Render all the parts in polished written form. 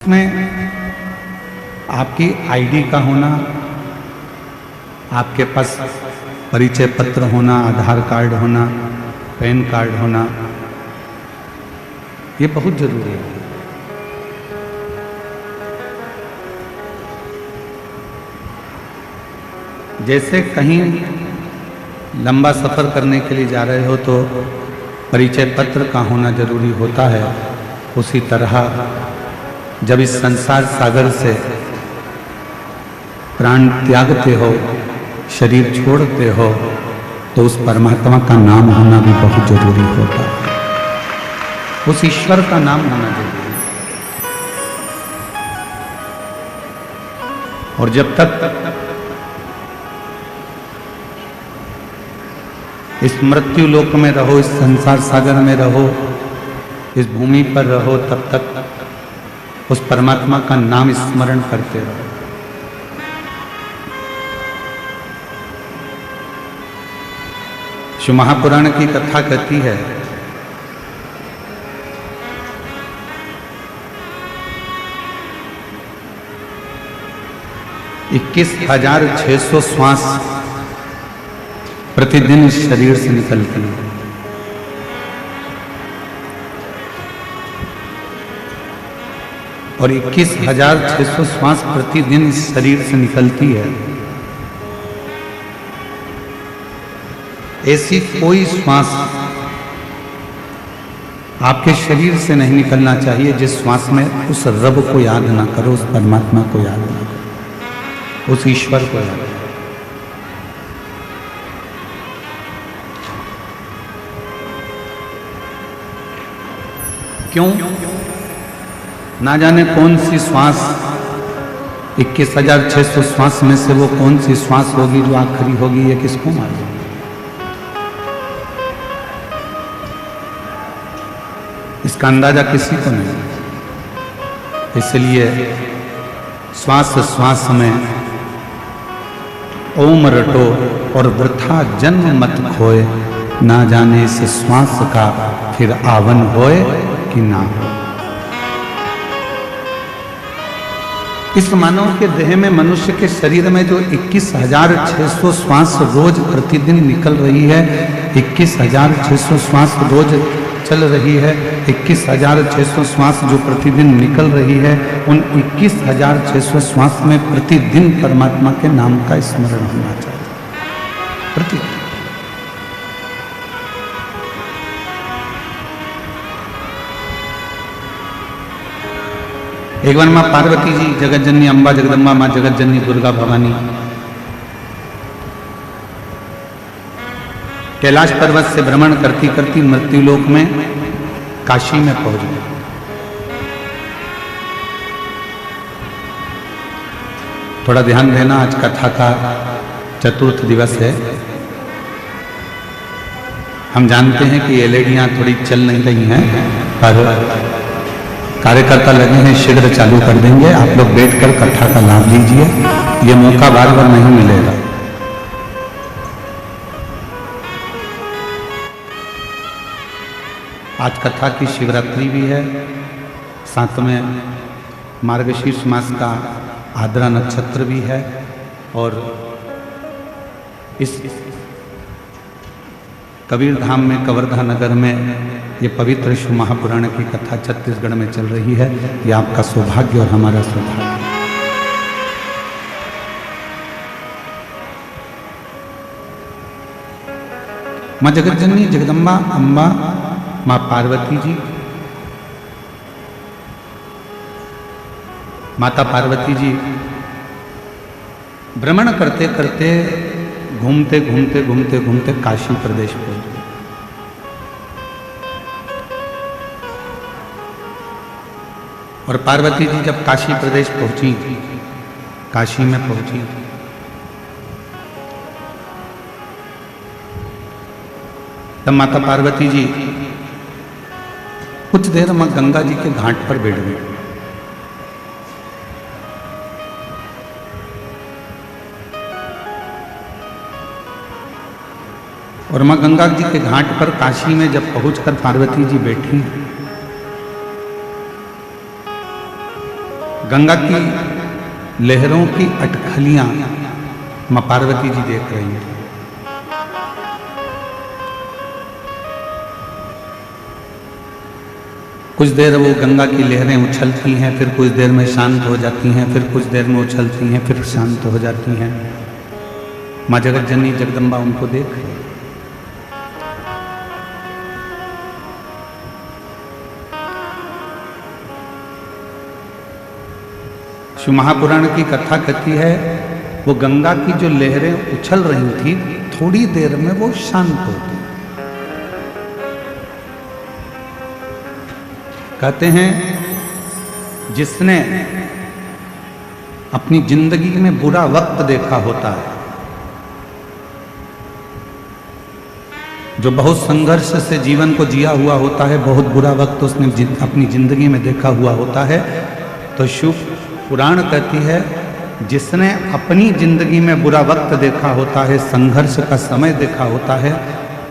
में आपकी आईडी का होना, आपके पास परिचय पत्र होना, आधार कार्ड होना, पैन कार्ड होना, ये बहुत जरूरी है। जैसे कहीं लंबा सफर करने के लिए जा रहे हो तो परिचय पत्र का होना जरूरी होता है, उसी तरह जब इस संसार सागर से प्राण त्यागते हो, शरीर छोड़ते हो, तो उस परमात्मा का नाम होना भी बहुत जरूरी होता है, उस ईश्वर का नाम होना जरूरी है। और जब तक इस मृत्यु लोक में रहो, इस संसार सागर में रहो, इस भूमि पर रहो, तब तक उस परमात्मा का नाम स्मरण करते रहो। शिव महापुराण की कथा कहती है $21,600 श्वास प्रतिदिन इस शरीर से निकलती है। और 21,600 श्वास प्रतिदिन इस शरीर से निकलती है। ऐसी कोई श्वास आपके शरीर से नहीं निकलना चाहिए जिस श्वास में उस रब को याद ना करो, उस परमात्मा को याद ना करो, उस ईश्वर को याद करो। क्यों? ना जाने कौन सी श्वास 21,600 श्वास में से वो कौन सी श्वास होगी जो आखिरी होगी, ये किसको मालूम। इसका अंदाजा किसी को नहीं। इसलिए श्वास श्वास में ओम रटो और वृथा जन्म मत खोए, ना जाने इस श्वास का फिर आवन होए कि ना हो। इस मानव के देह में, मनुष्य के शरीर में जो 21,600 श्वास रोज प्रतिदिन निकल रही है, 21,600 श्वास रोज चल रही है, 21,600 श्वास जो प्रतिदिन निकल रही है, उन 21,600 श्वास में प्रतिदिन परमात्मा के नाम का स्मरण होना चाहिए। प्रतिदिन। एक बार माँ पार्वती जी, जगत जननी अम्बा जगदम्बा, माँ जगत जननी दुर्गा भवानी कैलाश पर्वत से भ्रमण करती करती मृत्युलोक में काशी में पहुंच गए। थोड़ा ध्यान देना, आज कथा का चतुर्थ दिवस है। हम जानते हैं कि ये लेडियां थोड़ी चल नहीं रही हैं, पर कार्यकर्ता लगे हैं, शीघ्र चालू कर देंगे। आप लोग बैठकर कथा का लाभ लीजिए, ये मौका बार बार नहीं मिलेगा। आज कथा की शिवरात्रि भी है, साथ में मार्गशीर्ष मास का आद्रा नक्षत्र भी है, और इस कबीर धाम में, कवर्धा नगर में ये पवित्र शिव महापुराण की कथा छत्तीसगढ़ में चल रही है। ये आपका सौभाग्य और हमारा सौभाग्य। माँ जगत जननी जगदम्बा अम्बा, माँ पार्वती जी, माता पार्वती जी भ्रमण करते करते, घूमते घूमते घूमते घूमते काशी प्रदेश पहुंच गए। और पार्वती जी जब काशी प्रदेश पहुंची, काशी में पहुंची, तब माता पार्वती जी कुछ देर मां गंगा जी के घाट पर बैठ गई। और मां गंगा जी के घाट पर काशी में जब पहुंचकर पार्वती जी बैठी, गंगा की लहरों की अटखलियां मां पार्वती जी देख रही हैं। कुछ देर वो गंगा की लहरें उछलती हैं, फिर कुछ देर में शांत हो जाती हैं, फिर कुछ देर में उछलती हैं, फिर शांत हो जाती हैं। मां जगत जननी जगदम्बा उनको देख रही। शिव महापुराण की कथा कहती है वो गंगा की जो लहरें उछल रही थी, थोड़ी देर में वो शांत हो गई। कहते हैं जिसने अपनी जिंदगी में बुरा वक्त देखा होता है, जो बहुत संघर्ष से जीवन को जिया हुआ होता है, बहुत बुरा वक्त उसने अपनी जिंदगी में देखा हुआ होता है, तो शिव पुराण कहती है जिसने अपनी जिंदगी में बुरा वक्त देखा होता है, संघर्ष का समय देखा होता है,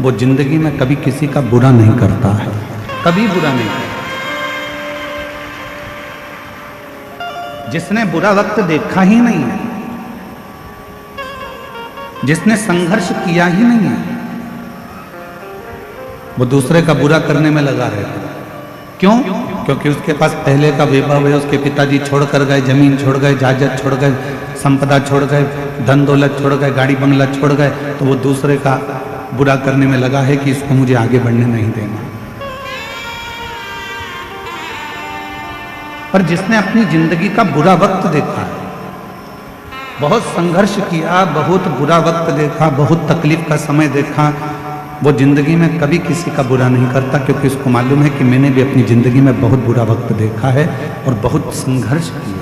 वो जिंदगी में कभी किसी का बुरा नहीं करता है, कभी बुरा नहीं करता। जिसने बुरा वक्त देखा ही नहीं है, जिसने संघर्ष किया ही नहीं है, वो दूसरे का बुरा करने में लगा रहता है। क्यों? क्योंकि उसके पास पहले का वैभव है, उसके पिताजी छोड़कर गए, जमीन छोड़ गए, जायदाद छोड़ गए, संपदा छोड़ गए, धन दौलत छोड़ गए, गाड़ी बंगला छोड़ गए, तो वो दूसरे का बुरा करने में लगा है कि इसको मुझे आगे बढ़ने नहीं देना। पर जिसने अपनी जिंदगी का बुरा वक्त देखा है, बहुत संघर्ष किया, बहुत बुरा वक्त देखा, बहुत तकलीफ का समय देखा, वो जिंदगी में कभी किसी का बुरा नहीं करता, क्योंकि उसको मालूम है कि मैंने भी अपनी जिंदगी में बहुत बुरा वक्त देखा है और बहुत संघर्ष किया,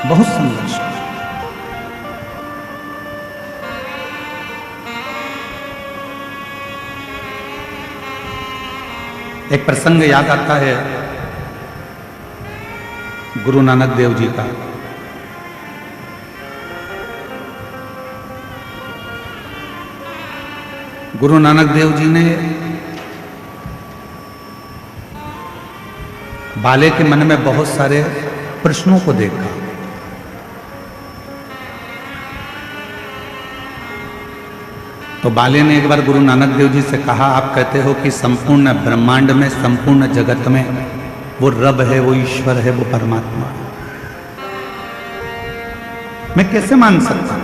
बहुत संघर्ष किया। एक प्रसंग याद आता है गुरु नानक देव जी का। गुरु नानक देव जी ने बाले के मन में बहुत सारे प्रश्नों को देखा। तो बाले ने एक बार गुरु नानक देव जी से कहा, आप कहते हो कि संपूर्ण ब्रह्मांड में, संपूर्ण जगत में वो रब है, वो ईश्वर है, वो परमात्मा है, मैं कैसे मान सकता हूं?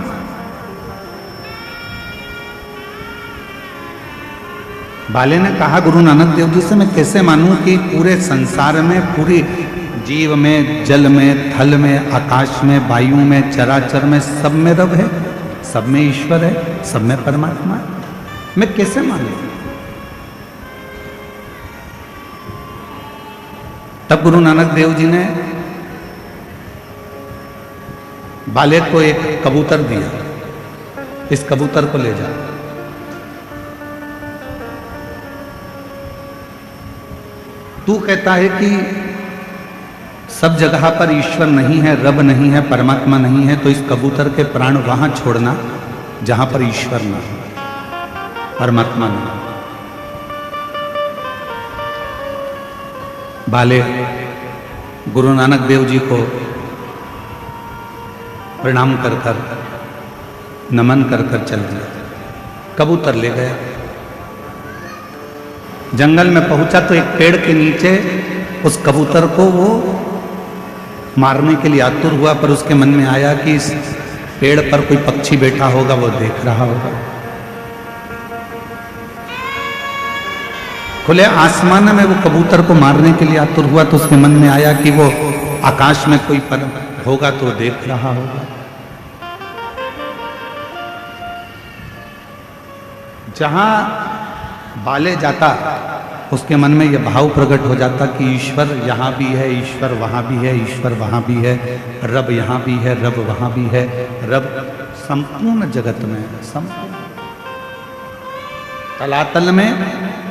बाले ने कहा गुरु नानक देव जी से, मैं कैसे मानूं कि पूरे संसार में, पूरी जीव में, जल में, थल में, आकाश में, वायु में, चराचर में, सब में रब है, सब में ईश्वर है, सब में परमात्मा है, मैं कैसे मानूं? तब गुरु नानक देव जी ने बाले को एक कबूतर दिया, इस कबूतर को ले जा। तू कहता है कि सब जगह पर ईश्वर नहीं है, रब नहीं है, परमात्मा नहीं है, तो इस कबूतर के प्राण वहां छोड़ना जहां पर ईश्वर ना हो, परमात्मा ना हो। बाले गुरु नानक देव जी को प्रणाम कर कर, नमन कर कर चल दिया, कबूतर ले गया। जंगल में पहुंचा तो एक पेड़ के नीचे उस कबूतर को वो मारने के लिए आतुर हुआ, पर उसके मन में आया कि इस पेड़ पर कोई पक्षी बैठा होगा, वो देख रहा होगा। खुले आसमान में वो कबूतर को मारने के लिए आतुर हुआ, तो उसके मन में आया कि वो आकाश में कोई पर होगा तो देख रहा होगा। जहां बाले जाता उसके मन में यह भाव प्रकट हो जाता कि ईश्वर यहाँ भी है, ईश्वर वहाँ भी है, ईश्वर वहाँ भी है, रब यहाँ भी है, रब वहाँ भी है, रब संपूर्ण जगत में, संपूर्ण तलातल में,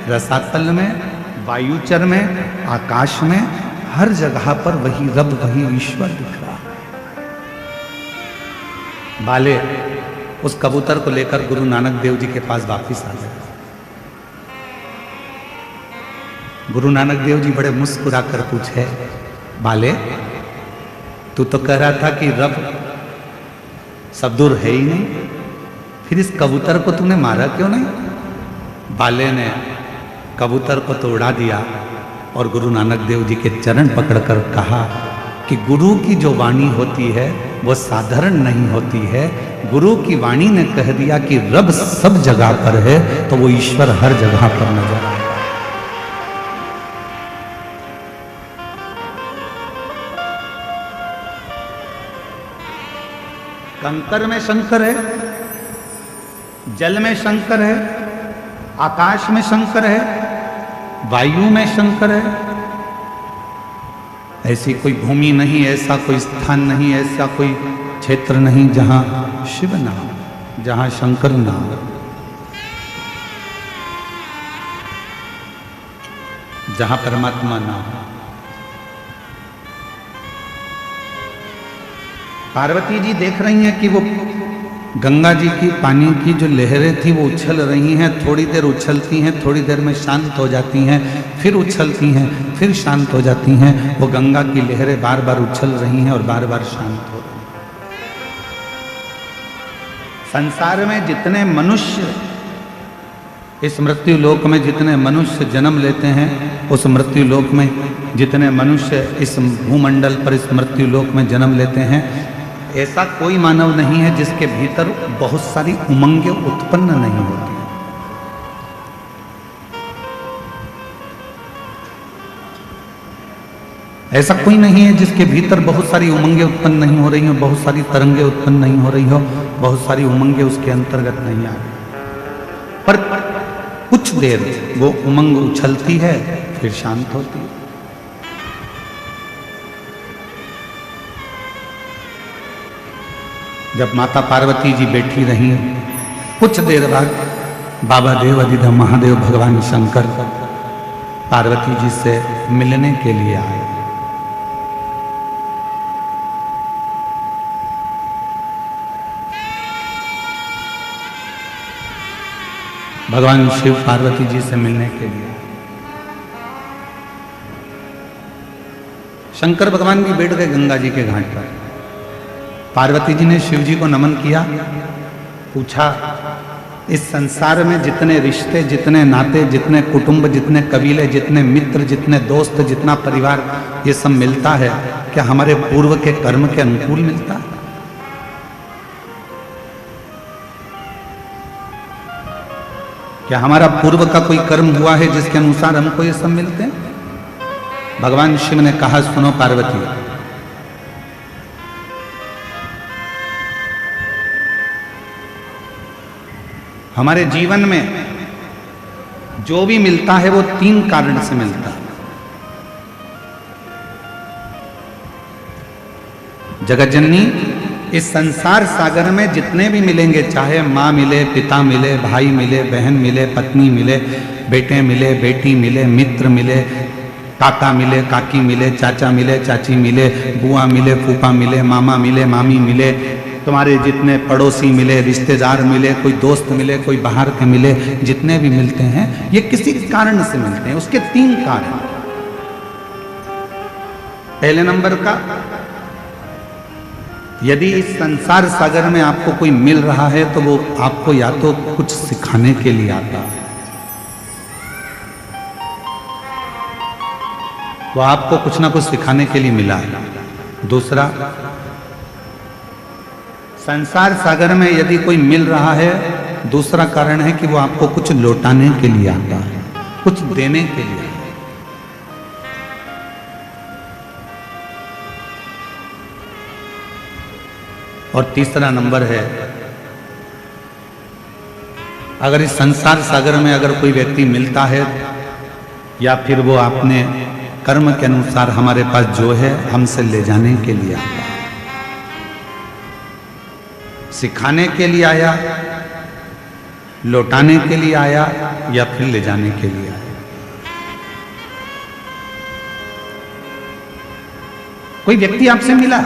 रसातल में, वायुचर में, आकाश में, हर जगह पर वही रब, वही ईश्वर दिख रहा है। बाले उस कबूतर को लेकर गुरु नानक देव जी के पास वापिस आ गए। गुरु नानक देव जी बड़े मुस्कुरा कर पूछे, बाले, तू तो कह रहा था कि रब सब दूर है ही नहीं, फिर इस कबूतर को तूने मारा क्यों नहीं? बाले ने कबूतर को तो उड़ा दिया और गुरु नानक देव जी के चरण पकड़कर कहा कि गुरु की जो वाणी होती है वो साधारण नहीं होती है। गुरु की वाणी ने कह दिया कि रब सब जगह पर है, तो वो ईश्वर हर जगह पर नजर आएगा। कंकर में शंकर है, जल में शंकर है, आकाश में शंकर है, वायु में शंकर है। ऐसी कोई भूमि नहीं, ऐसा कोई स्थान नहीं, ऐसा कोई क्षेत्र नहीं जहां शिव ना हो, जहां शंकर ना हो, जहां परमात्मा ना हो। पार्वती जी देख रही हैं कि वो गंगा जी की पानी की जो लहरें थी वो उछल रही हैं, थोड़ी देर उछलती हैं, थोड़ी देर में शांत हो जाती हैं, फिर उछलती हैं, फिर शांत हो जाती हैं। वो गंगा की लहरें बार बार उछल रही हैं और बार बार शांत हो रही हैं। संसार में जितने मनुष्य, इस मृत्यु लोक में जितने मनुष्य जन्म लेते हैं, उस मृत्यु लोक में जितने मनुष्य इस भूमंडल पर इस मृत्यु लोक में जन्म लेते हैं, ऐसा कोई मानव नहीं है जिसके भीतर बहुत सारी उमंगें उत्पन्न नहीं होती। ऐसा कोई नहीं है जिसके भीतर बहुत सारी उमंगें उत्पन्न नहीं हो रही हो, बहुत सारी तरंगें उत्पन्न नहीं हो रही हो, बहुत सारी उमंगें उसके अंतर्गत नहीं आ रही। पर कुछ देर वो उमंग उछलती है, फिर शांत होती है। जब माता पार्वती जी बैठी रही, कुछ देर बाद बाबा देव अधिदेव महादेव भगवान शंकर पार्वती जी से मिलने के लिए आए। भगवान शिव पार्वती जी से मिलने के लिए शंकर भगवान भी बैठ गए गंगा जी के घाट पर। पार्वती जी ने शिव जी को नमन किया, पूछा इस संसार में जितने रिश्ते, जितने नाते, जितने कुटुंब, जितने कबीले, जितने मित्र, जितने दोस्त, जितना परिवार, ये सब मिलता है, क्या हमारे पूर्व के कर्म के अनुकूल मिलता है? क्या हमारा पूर्व का कोई कर्म हुआ है जिसके अनुसार हमको ये सब मिलते हैं? भगवान शिव ने कहा, सुनो पार्वती, हमारे जीवन में जो भी मिलता है वो 3 कारण से मिलता है। जगत जननी, इस संसार सागर में जितने भी मिलेंगे, चाहे माँ मिले, पिता मिले, भाई मिले, बहन मिले, पत्नी मिले, बेटे मिले, बेटी मिले, मित्र मिले, काका मिले, काकी मिले, चाचा मिले, चाची मिले, बुआ मिले, फूफा मिले, मामा मिले, मामी मिले, तुम्हारे जितने पड़ोसी मिले, रिश्तेदार मिले, कोई दोस्त मिले, कोई बाहर के मिले, जितने भी मिलते हैं ये किसी कारण से मिलते हैं। उसके 3 कारण। पहले नंबर का, यदि इस संसार सागर में आपको कोई मिल रहा है तो वो आपको या तो कुछ सिखाने के लिए आता है, वो आपको कुछ ना कुछ सिखाने के लिए मिला है। दूसरा, संसार सागर में यदि कोई मिल रहा है, दूसरा कारण है कि वो आपको कुछ लौटाने के लिए आता है, कुछ देने के लिए। और तीसरा नंबर है, अगर इस संसार सागर में अगर कोई व्यक्ति मिलता है या फिर वो अपने कर्म के अनुसार हमारे पास जो है हमसे ले जाने के लिए आता है, सिखाने के लिए आया, लौटाने के लिए आया या फिर ले जाने के लिए आया। कोई व्यक्ति आपसे मिला,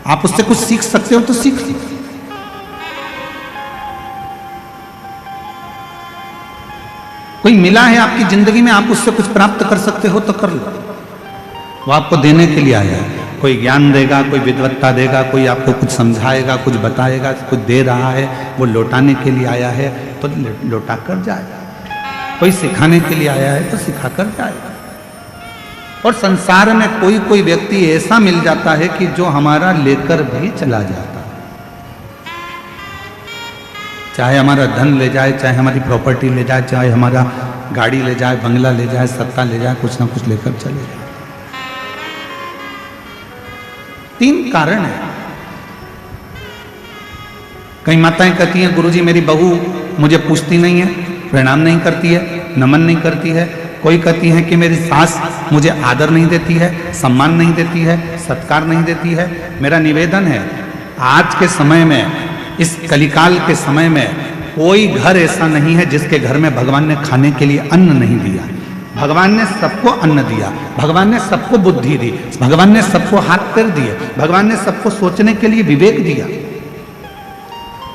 आप उससे कुछ सीख सकते हो तो सीख लो। कोई मिला है आपकी जिंदगी में, आप उससे कुछ प्राप्त कर सकते हो तो कर लो। वो आपको देने के लिए आया है। कोई ज्ञान देगा, कोई विद्वत्ता देगा, कोई आपको कुछ समझाएगा, कुछ बताएगा, कुछ दे रहा है, वो लौटाने के लिए आया है तो लौटा कर जाएगा। कोई सिखाने के लिए आया है तो सिखा कर जाएगा। और संसार में कोई कोई व्यक्ति ऐसा मिल जाता है कि जो हमारा लेकर भी चला जाता है। चाहे हमारा धन ले जाए, चाहे हमारी प्रॉपर्टी ले जाए, चाहे हमारा गाड़ी ले जाए, बंगला ले जाए, सत्ता ले जाए, कुछ ना कुछ लेकर चले जाए। 3 कारण है। कई माताएं कहती हैं गुरुजी मेरी बहू मुझे पूछती नहीं है, प्रणाम नहीं करती है, नमन नहीं करती है। कोई कहती है कि मेरी सास मुझे आदर नहीं देती है, सम्मान नहीं देती है, सत्कार नहीं देती है। मेरा निवेदन है, आज के समय में, इस कलिकाल के समय में कोई घर ऐसा नहीं है जिसके घर में भगवान ने खाने के लिए अन्न नहीं दिया। भगवान ने सबको अन्न दिया, भगवान ने सबको बुद्धि दी, भगवान ने सबको हाथ पैर दिए, भगवान ने सबको सोचने के लिए विवेक दिया।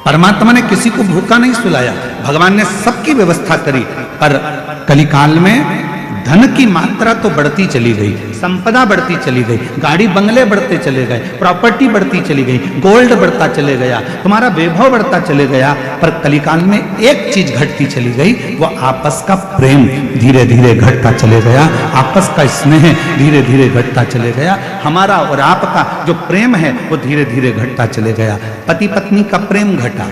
परमात्मा ने किसी को भूखा नहीं सुलाया, भगवान ने सबकी व्यवस्था करी। पर कलिकाल में धन की मात्रा तो बढ़ती चली गई, संपदा बढ़ती चली गई, गाड़ी बंगले बढ़ते चले गए, प्रॉपर्टी बढ़ती चली गई, गोल्ड बढ़ता चले गया, तुम्हारा वैभव बढ़ता चले गया। पर कलिकाल में एक चीज घटती चली गई, वो आपस का प्रेम धीरे धीरे घटता चले गया, आपस का स्नेह धीरे धीरे घटता चले गया। हमारा और आपका जो प्रेम है वो धीरे धीरे घटता चले गया। पति पत्नी का प्रेम घटा,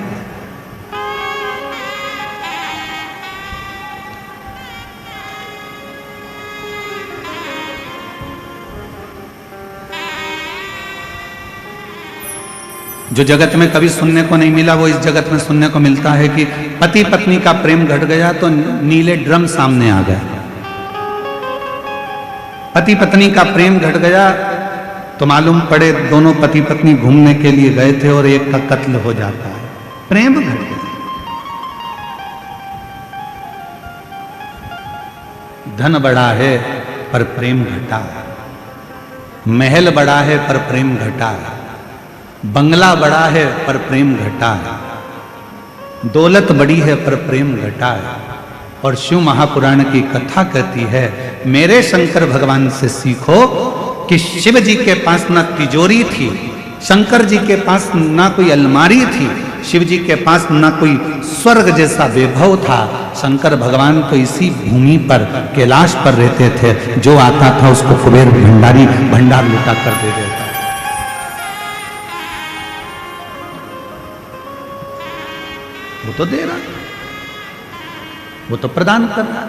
जो जगत में कभी सुनने को नहीं मिला वो इस जगत में सुनने को मिलता है कि पति पत्नी का प्रेम घट गया तो नीले ड्रम सामने आ गए। पति पत्नी का प्रेम घट गया तो मालूम पड़े दोनों पति पत्नी घूमने के लिए गए थे और एक का कत्ल हो जाता है। प्रेम घट गया। धन बढ़ा है पर प्रेम घटा, महल बढ़ा है पर प्रेम घटा, बंगला बड़ा है पर प्रेम घटा है, दौलत बड़ी है पर प्रेम घटा है। और शिव महापुराण की कथा कहती है, मेरे शंकर भगवान से सीखो कि शिव जी के पास ना तिजोरी थी, शंकर जी के पास ना कोई अलमारी थी, शिव जी के पास ना कोई स्वर्ग जैसा वैभव था। शंकर भगवान तो इसी भूमि पर कैलाश पर रहते थे, जो आता था उसको कुबेर भंडारी भंडार लुटा कर दे देता। वो तो दे रहा, वो तो प्रदान कर रहा।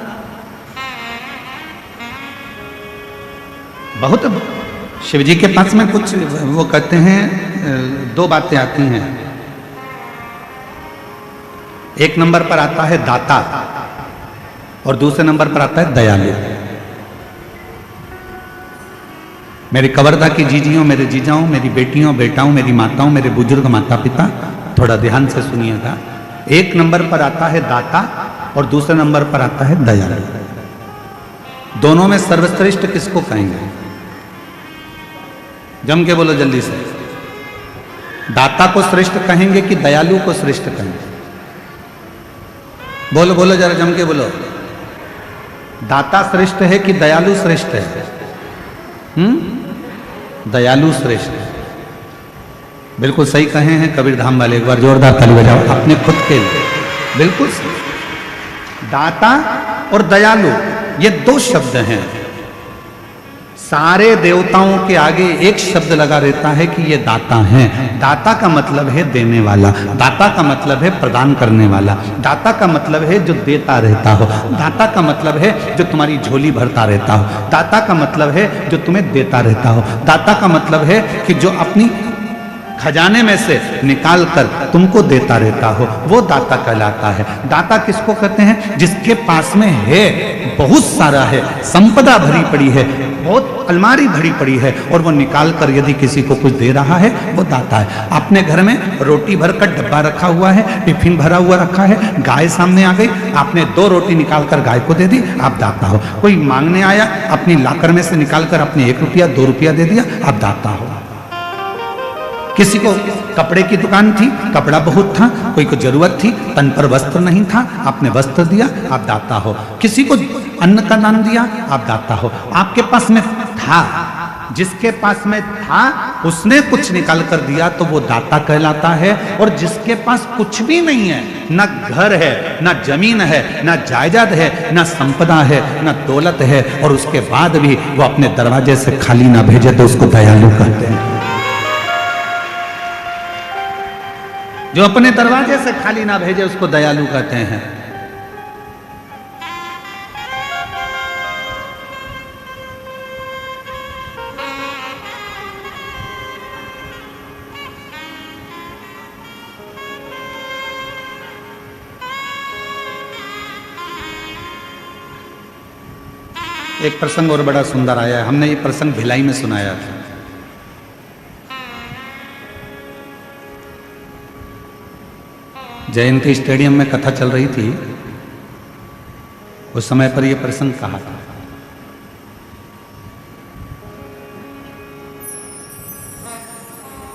बहुत शिव जी के पास में कुछ वो कहते हैं, 2 बातें आती हैं। एक नंबर पर आता है दाता और दूसरे नंबर पर आता है दयालु। मेरे कवर्धा की जीजियों, मेरे जीजाओं, मेरी बेटियों बेटाओं, मेरी माताओं, मेरे बुजुर्ग माता पिता, थोड़ा ध्यान से सुनिएगा। एक नंबर पर आता है दाता और दूसरे नंबर पर आता है दयालु। दोनों में सर्वश्रेष्ठ किसको कहेंगे? जम के बोलो जल्दी से। दाता को श्रेष्ठ कहेंगे कि दयालु को श्रेष्ठ कहेंगे? बोलो बोलो जरा जम के बोलो। दाता श्रेष्ठ है कि दयालु श्रेष्ठ है? दयालु श्रेष्ठ है। बिल्कुल सही कहे हैं कबीर धाम वाले, एक बार जोरदार ताली बजाओ अपने खुद के लिए। बिल्कुल दाता और दयालु ये 2 शब्द हैं। सारे देवताओं के आगे एक शब्द लगा रहता है कि ये दाता हैं। दाता का मतलब है देने वाला, दाता का मतलब है प्रदान करने वाला, दाता का मतलब है जो देता रहता हो, दाता का मतलब है जो तुम्हारी झोली भरता रहता हो, दाता का मतलब है जो तुम्हें देता रहता हो, दाता का मतलब है कि जो अपनी खजाने में से निकाल कर तुमको देता रहता हो, वो दाता कहलाता है। दाता किसको कहते हैं? जिसके पास में है, बहुत सारा है, संपदा भरी पड़ी है, बहुत अलमारी भरी पड़ी है और वो निकाल कर यदि किसी को कुछ दे रहा है, वो दाता है। अपने घर में रोटी भर कर डब्बा रखा हुआ है, टिफिन भरा हुआ रखा है, गाय सामने आ गई, आपने 2 रोटी निकाल कर गाय को दे दी, आप दाता हो। कोई मांगने आया, अपनी लाकर में से निकाल कर अपने 1 रुपया 2 रुपया दे दिया, आप दाता हो। किसी को कपड़े की दुकान थी, कपड़ा बहुत था, कोई को जरूरत थी, तन पर वस्त्र नहीं था, आपने वस्त्र दिया, आप दाता हो। किसी को अन्न का दान दिया, आप दाता हो। आपके पास में था, जिसके पास में था उसने कुछ निकाल कर दिया तो वो दाता कहलाता है। और जिसके पास कुछ भी नहीं है, ना घर है, ना जमीन है, ना जायदाद है, ना संपदा है, ना दौलत है, और उसके बाद भी वो अपने दरवाजे से खाली ना भेजे तो उसको दयालु कहते हैं। जो अपने दरवाजे से खाली ना भेजे उसको दयालु कहते हैं। एक प्रसंग और बड़ा सुंदर आया है। हमने ये प्रसंग भिलाई में सुनाया था। जयंती स्टेडियम में कथा चल रही थी, उस समय पर यह प्रसंग कहा था।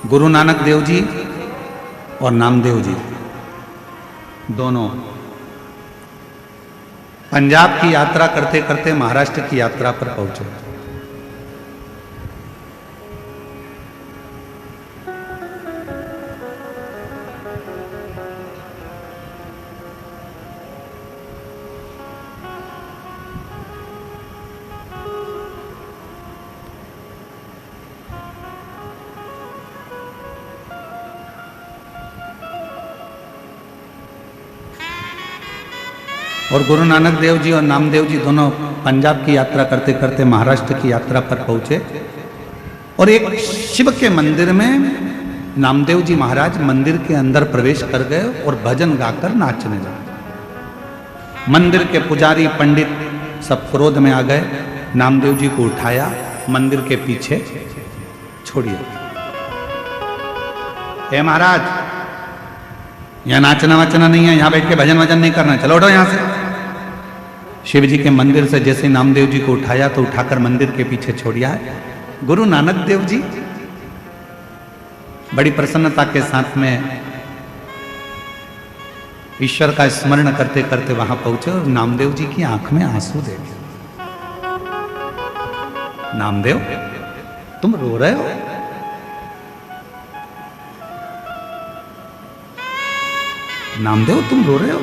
गुरु नानक देव जी और नामदेव जी दोनों पंजाब की यात्रा करते करते महाराष्ट्र की यात्रा पर पहुंचे। और गुरु नानक देव जी और नामदेव जी दोनों पंजाब की यात्रा करते करते महाराष्ट्र की यात्रा पर पहुंचे। और एक शिव के मंदिर में नामदेव जी महाराज मंदिर के अंदर प्रवेश कर गए और भजन गाकर नाचने लगे। मंदिर के पुजारी पंडित सब क्रोध में आ गए। नामदेव जी को उठाया, मंदिर के पीछे छोड़िए। हे महाराज, यहां नाचना वाचना नहीं है, यहां बैठ के भजन वजन नहीं करना, चलो उठो यहां से। शिव जी के मंदिर से जैसे नामदेव जी को उठाया तो उठाकर मंदिर के पीछे छोड़िया है। गुरु नानक देव जी बड़ी प्रसन्नता के साथ में ईश्वर का स्मरण करते करते वहां पहुंचे और नामदेव जी की आंख में आंसू देखे। नामदेव, तुम रो रहे हो? नामदेव, तुम रो रहे हो?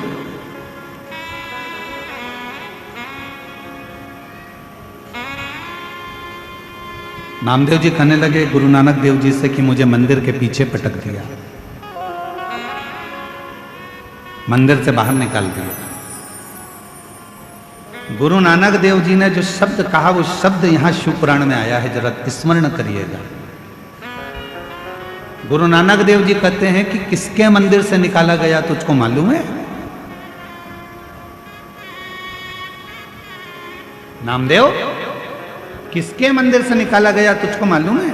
नामदेव जी कहने लगे गुरु नानक देव जी से कि मुझे मंदिर के पीछे पटक दिया, मंदिर से बाहर निकाल दिया। गुरु नानक देव जी ने जो शब्द कहा वो शब्द यहां शिव पुराण में आया है, जरा स्मरण करिएगा। गुरु नानक देव जी कहते हैं कि किसके मंदिर से निकाला गया तुझको मालूम है? नामदेव, किसके मंदिर से निकाला गया तुझको मालूम है?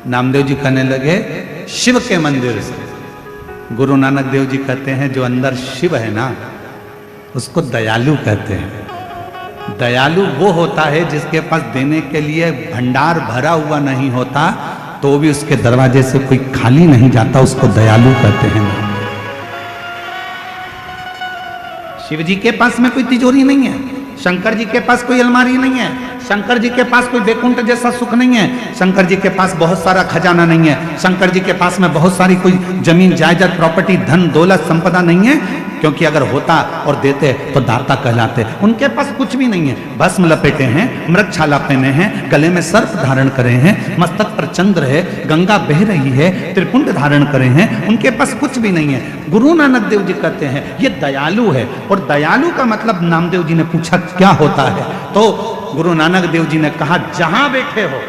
नामदेव जी कहने लगे शिव के मंदिर से। गुरु नानक देव जी कहते हैं जो अंदर शिव है ना, उसको दयालु कहते हैं। दयालु वो होता है जिसके पास देने के लिए भंडार भरा हुआ नहीं होता तो भी उसके दरवाजे से कोई खाली नहीं जाता, उसको दयालु कहते हैं। शिव जी के पास में कोई तिजोरी नहीं है, शंकर जी के पास कोई अलमारी नहीं है, शंकर जी के पास कोई वैकुंठ जैसा सुख नहीं है, शंकर जी के पास बहुत सारा खजाना नहीं है, शंकर जी के पास में बहुत सारी कोई जमीन जायदाद प्रॉपर्टी धन दौलत संपदा नहीं है, क्योंकि अगर होता और देते तो दाता कहलाते। उनके पास कुछ भी नहीं है। भस्म लपेटे हैं, मृगछाला पहने हैं, गले में सर्प धारण करे हैं, मस्तक पर चंद्र है, गंगा बह रही है, त्रिपुंड धारण करे हैं, उनके पास कुछ भी नहीं है। गुरु नानक देव जी कहते हैं ये दयालु है। और दयालु का मतलब नामदेव जी ने पूछा क्या होता है, तो गुरु नानक देव जी ने कहा जहां बैठे हो,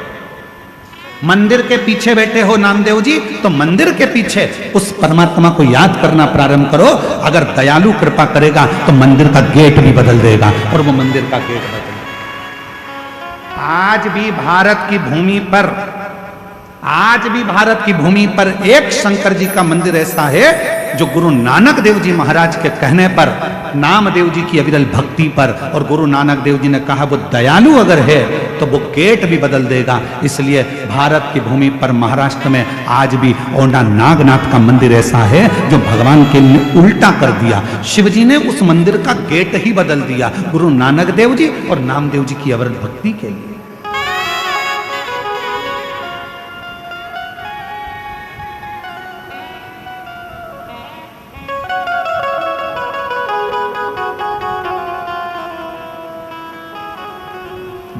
मंदिर के पीछे बैठे हो नामदेव जी, तो मंदिर के पीछे उस परमात्मा को याद करना प्रारंभ करो। अगर दयालु कृपा करेगा तो मंदिर का गेट भी बदल देगा। और वो मंदिर का गेट बदल। आज भी भारत की भूमि पर, आज भी भारत की भूमि पर एक शंकर जी का मंदिर ऐसा है जो गुरु नानक देव जी महाराज के कहने पर, नामदेव जी की अविरल भक्ति पर, और गुरु नानक देव जी ने कहा वो दयालु अगर है तो वो गेट भी बदल देगा। इसलिए भारत की भूमि पर महाराष्ट्र में आज भी औंढा नागनाथ का मंदिर ऐसा है जो भगवान के लिए उल्टा कर दिया। शिव जी ने उस मंदिर का गेट ही बदल दिया गुरु नानक देव जी और नामदेव जी की अविरल भक्ति के लिए।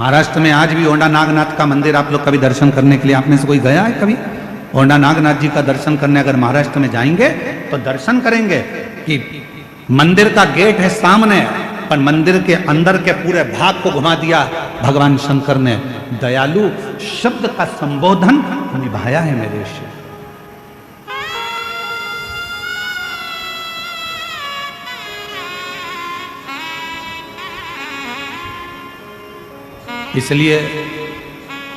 महाराष्ट्र में आज भी ओंडा नागनाथ का मंदिर आप लोग कभी दर्शन करने के लिए, आप में से कोई गया है कभी ओंडा नागनाथ जी का दर्शन करने? अगर महाराष्ट्र में जाएंगे तो दर्शन करेंगे कि मंदिर का गेट है सामने, पर मंदिर के अंदर के पूरे भाग को घुमा दिया भगवान शंकर ने। दयालु शब्द का संबोधन निभाया है मेरे शिव। इसलिए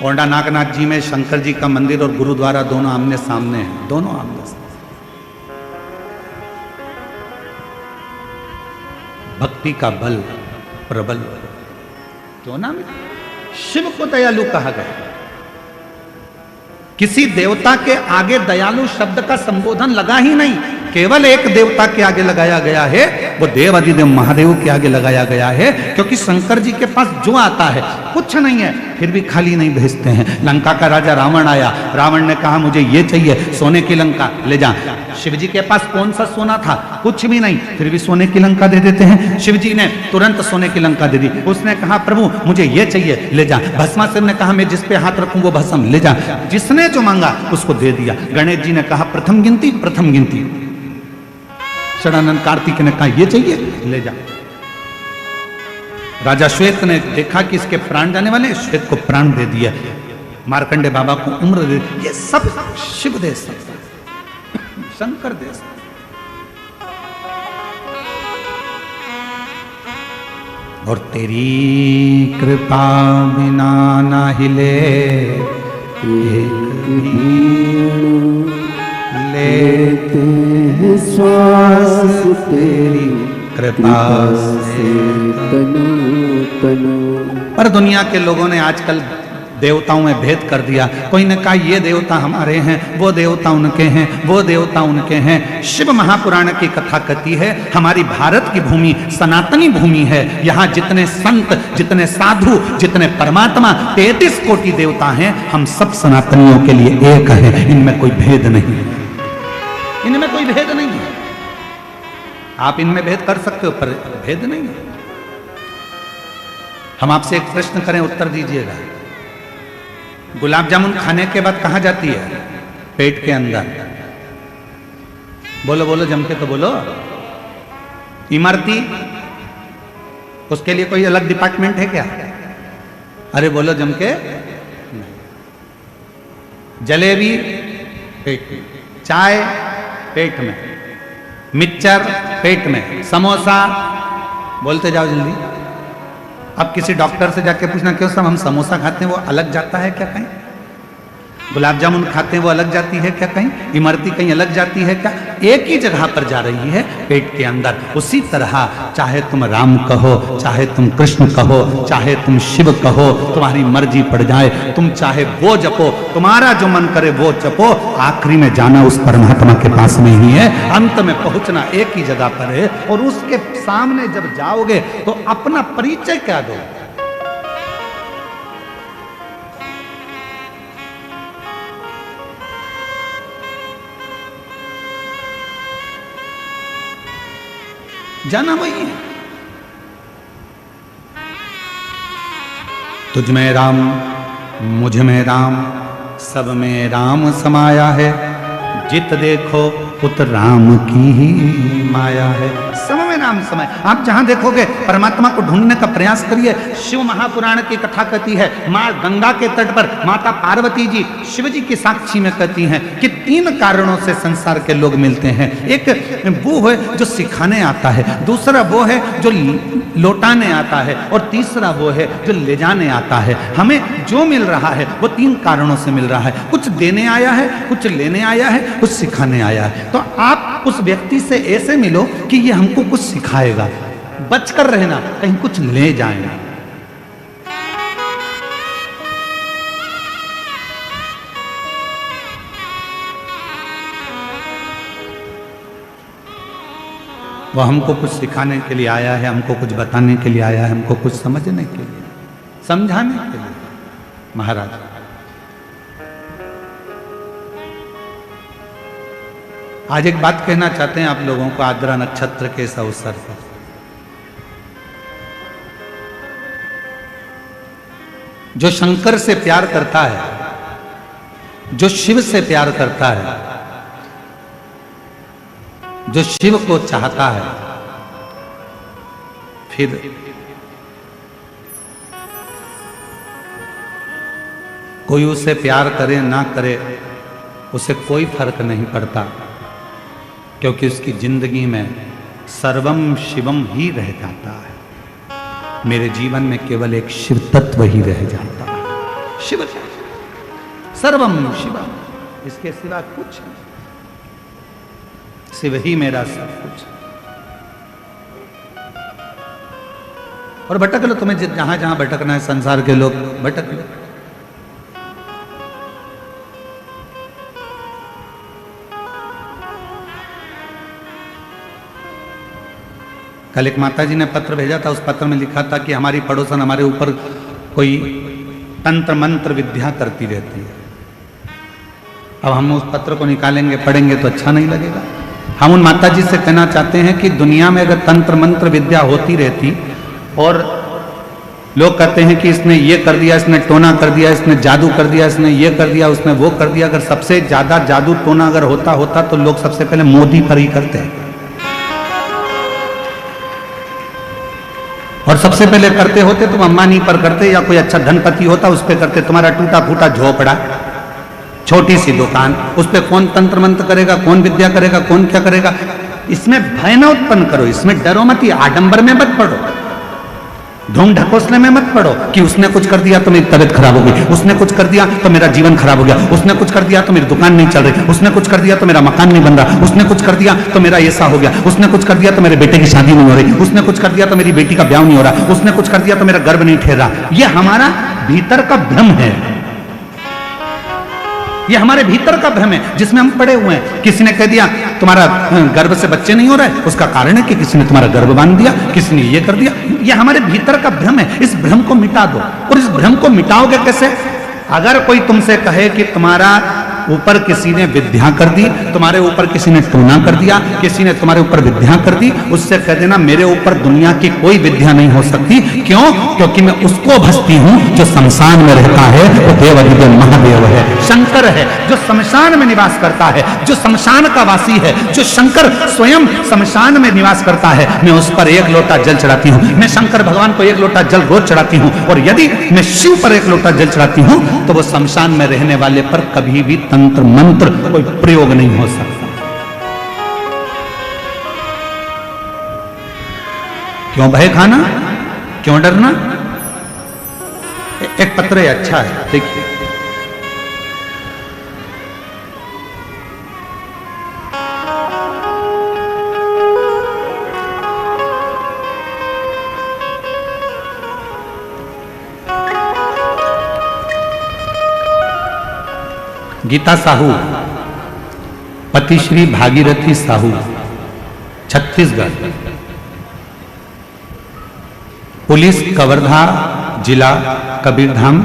ओंडा नागनाथ जी में शंकर जी का मंदिर और गुरुद्वारा दोनों आमने सामने हैं, दोनों आमने सामने। भक्ति का बल प्रबल, क्यों ना शिव को दयालु कहा गया। किसी देवता के आगे दयालु शब्द का संबोधन लगा ही नहीं, केवल एक देवता के आगे लगाया गया है, वो देवाधिदेव महादेव के आगे लगाया गया है। क्योंकि शंकर जी के पास जो आता है कुछ नहीं है, फिर भी खाली नहीं भेजते हैं। लंका का राजा रावण आया, रावण ने कहा मुझे ये चाहिए, सोने की लंका ले जा। शिव जी के पास कौन सा सोना था? कुछ भी नहीं, फिर भी सोने की लंका दे देते हैं। शिव जी ने तुरंत सोने की लंका दे दी। उसने कहा प्रभु मुझे ये चाहिए, ले जा। भस्मासुर ने कहा मैं जिस पे हाथ रखूं वो भस्म ले जा। जिसने जो मांगा उसको दे दिया। गणेश जी ने कहा प्रथम गिनती, प्रथम गिनती। षडानंद कार्तिक ने कहा ये चाहिए, ले जा। राजा श्वेत ने देखा कि इसके प्राण जाने वाले, श्वेत को प्राण दे दिया। मार्कंडे बाबा को उम्र दे। ये सब शिव दे सकता, शंकर दे सकता। और तेरी कृपा बिना ना हिले एक लेते हैं श्वास तेरी कृपा से तनु तनु। पर दुनिया के लोगों ने आजकल देवताओं में भेद कर दिया। कोई ने कहा ये देवता हमारे हैं, वो देवता उनके हैं, वो देवता उनके हैं। शिव महापुराण की कथा कहती है हमारी भारत की भूमि सनातनी भूमि है। यहाँ जितने संत, जितने साधु, जितने परमात्मा, 33 कोटि देवता हैं, हम सब सनातनियों के लिए एक हैं। इनमें कोई भेद नहीं, इनमें कोई भेद नहीं है। आप इनमें भेद कर सकते हो पर भेद नहीं है। हम आपसे एक प्रश्न करें, उत्तर दीजिएगा। गुलाब जामुन खाने के बाद कहां जाती है? पेट के अंदर। बोलो बोलो, जम के तो बोलो। इमरती, उसके लिए कोई अलग डिपार्टमेंट है क्या? अरे बोलो जम के। जलेबी पेट में, चाय पेट में, मिक्सचर पेट में, समोसा, बोलते जाओ जल्दी। अब किसी डॉक्टर से जाके पूछना क्यों साहब हम समोसा खाते हैं वो अलग जाता है क्या कहीं? गुलाब जामुन खाते हैं वो अलग जाती है क्या कहीं? इमरती कहीं अलग जाती है क्या? एक ही जगह पर जा रही है, पेट के अंदर। उसी तरह चाहे तुम राम कहो, चाहे तुम कृष्ण कहो, चाहे तुम शिव कहो, तुम्हारी मर्जी पड़ जाए। तुम चाहे वो जपो, तुम्हारा जो मन करे वो जपो, आखिरी में जाना उस परमात्मा के पास में ही है। अंत में पहुंचना एक ही जगह पर है। और उसके सामने जब जाओगे तो अपना परिचय क्या दो? जाना वही है। तुझ में राम, मुझ में राम, सब में राम समाया है। जित देखो उत राम की ही माया है। सब में राम समाया। आप जहां देखोगे परमात्मा को ढूंढने का प्रयास करिए। शिव महापुराण की कथा कहती है, माँ गंगा के तट पर माता पार्वती जी शिव जी की साक्षी में कहती हैं कि 3 कारणों से संसार के लोग मिलते हैं। एक वो है जो सिखाने आता है, दूसरा वो है जो लौटाने आता है, और तीसरा वो है जो ले जाने आता है। हमें जो मिल रहा है वो 3 कारणों से मिल रहा है। कुछ देने आया है, कुछ लेने आया है, कुछ सिखाने आया है। तो आप उस व्यक्ति से ऐसे मिलो कि ये हमको कुछ सिखाएगा। बचकर रहना, कहीं कुछ ले जाएगा। वो हमको कुछ सिखाने के लिए आया है, हमको कुछ बताने के लिए आया है, हमको कुछ समझने के लिए, समझाने के लिए। महाराज आज एक बात कहना चाहते हैं आप लोगों को आद्रा नक्षत्र के इस अवसर पर। जो शंकर से प्यार करता है, जो शिव से प्यार करता है, जो शिव को चाहता है, फिर कोई उसे प्यार करे ना करे उसे कोई फर्क नहीं पड़ता, क्योंकि उसकी जिंदगी में सर्वम शिवम ही रह जाता है। मेरे जीवन में केवल एक शिव तत्व ही रह जाता है। शिव सर्वम शिवम, इसके सिवा कुछ नहीं। शिव ही मेरा सब कुछ। और भटक लो, तुम्हें जहां जहां भटकना है संसार के लोग, भटक लो। कल एक माता जी ने पत्र भेजा था, उस पत्र में लिखा था कि हमारी पड़ोसन हमारे ऊपर कोई तंत्र मंत्र विद्या करती रहती है। अब हम उस पत्र को निकालेंगे पढ़ेंगे तो अच्छा नहीं लगेगा। हम उन माता जी से कहना चाहते हैं कि दुनिया में अगर तंत्र मंत्र विद्या होती रहती और लोग कहते हैं कि इसने ये कर दिया, इसने टोना कर दिया, इसने जादू कर दिया, इसने ये कर दिया, उसने वो कर दिया, अगर सबसे ज्यादा जादू टोना अगर होता तो लोग सबसे पहले मोदी पर ही करते हैं। और सबसे पहले करते होते तो अंबानी पर करते, या कोई अच्छा धनपति होता उस पर करते। तुम्हारा टूटा फूटा झोपड़ा, छोटी सी दुकान, उस पर कौन तंत्र मंत्र करेगा, कौन विद्या करेगा, कौन क्या करेगा। इसमें भय न उत्पन्न करो, इसमें डरो मत, आडंबर में मत पड़ो, धूम ढकोसले में मत पड़ो कि उसने कुछ कर दिया तो मेरी तबीयत खराब हो गई, उसने कुछ कर दिया तो मेरा जीवन खराब हो गया, उसने कुछ कर दिया तो मेरी दुकान नहीं चल रही, उसने कुछ कर दिया तो मेरा मकान नहीं बन रहा, उसने कुछ कर दिया तो मेरा ऐसा हो गया, उसने कुछ कर दिया तो मेरे बेटे की शादी नहीं हो रही, उसने कुछ कर दिया तो मेरी बेटी का ब्याह नहीं हो रहा, उसने कुछ कर दिया तो मेरा गर्भ नहीं ठहर रहा। ये हमारा भीतर का भ्रम है, ये हमारे भीतर का भ्रम है जिसमें हम पड़े हुए हैं। किसी ने कह दिया तुम्हारा गर्भ से बच्चे नहीं हो रहे, उसका कारण है कि किसी ने तुम्हारा गर्भ बांध दिया, किसी ने ये कर दिया। ये हमारे भीतर का भ्रम है, इस भ्रम को मिटा दो। और इस भ्रम को मिटाओगे कैसे? अगर कोई तुमसे कहे कि तुम्हारा ऊपर किसी ने विद्या कर दी, तुम्हारे ऊपर किसी ने टोना कर दिया, किसी ने तुम्हारे ऊपर विद्या कर दी, उससे कह देना मेरे ऊपर दुनिया की कोई विद्या नहीं हो सकती। क्यों? क्योंकि मैं उसको भजती हूं जो शमशान में रहता है, वो देवाधिदेव महादेव है, शंकर है, जो शमशान में निवास करता है, जो शमशान का वासी है, जो शंकर स्वयं शमशान में निवास करता है। मैं उस पर एक लोटा जल चढ़ाती हूँ, मैं शंकर भगवान को एक लोटा जल रोज चढ़ाती हूँ। और यदि मैं शिव पर एक लोटा जल चढ़ाती हूँ तो वो शमशान में रहने वाले पर कभी भी तंत्र मंत्र कोई प्रयोग नहीं हो सकता। क्यों भय खाना, क्यों डरना? एक पत्र है, अच्छा है, देखिए। गीता साहू, पति श्री भागीरथी साहू, छत्तीसगढ़, पुलिस कवर्धा जिला कबीरधाम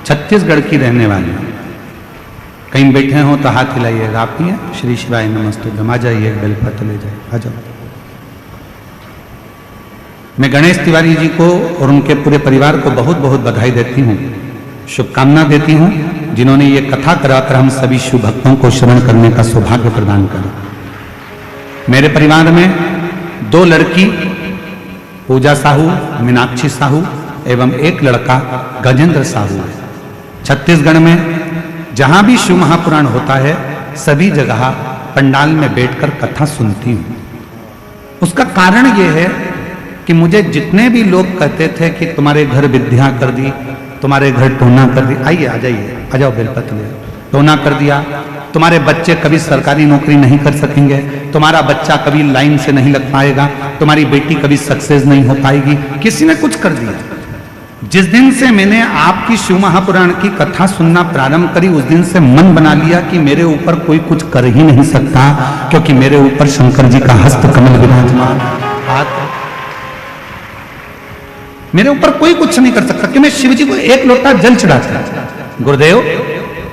छत्तीसगढ़ की रहने वाली। कहीं बैठे हो तो हाथ हिलाइएगा। आप ही हैं? श्री शिवाय नमस्ते। आ जाइए, एक बेलपत्र ले जाइए, आ जाओ। मैं गणेश तिवारी जी को और उनके पूरे परिवार को बहुत बहुत बधाई देती हूँ, शुभकामना देती हूँ, जिन्होंने ये कथा कराकर हम सभी शिव भक्तों को श्रवण करने का सौभाग्य प्रदान करा। मेरे परिवार में 2 लड़की, पूजा साहू, मीनाक्षी साहू एवं एक लड़का गजेंद्र साहू है। छत्तीसगढ़ में जहां भी शिव महापुराण होता है सभी जगह पंडाल में बैठकर कथा सुनती हूँ। उसका कारण ये है कि मुझे जितने भी लोग कहते थे कि तुम्हारे घर विद्या कर दी, तुम्हारे घर टोना कर दी, आइए आ जाइए, आ जाओ बेलपत्र ले, टोना कर दिया, तुम्हारे बच्चे कभी सरकारी नौकरी नहीं कर सकेंगे, तुम्हारा बच्चा कभी लाइन से नहीं लग पाएगा, तुम्हारी बेटी कभी सक्सेस नहीं हो पाएगी, किसी ने कुछ कर दिया। जिस दिन से मैंने आपकी शिव महापुराण की कथा सुनना प्रारंभ करी, उस दिन से मन बना लिया कि मेरे ऊपर कोई कुछ कर ही नहीं सकता, क्योंकि मेरे ऊपर शंकर जी का हस्त कमल विराजमान, हाथ, मेरे ऊपर कोई कुछ नहीं कर सकता कि मैं शिव जी को एक लोटा जल चढ़ाता। गुरुदेव,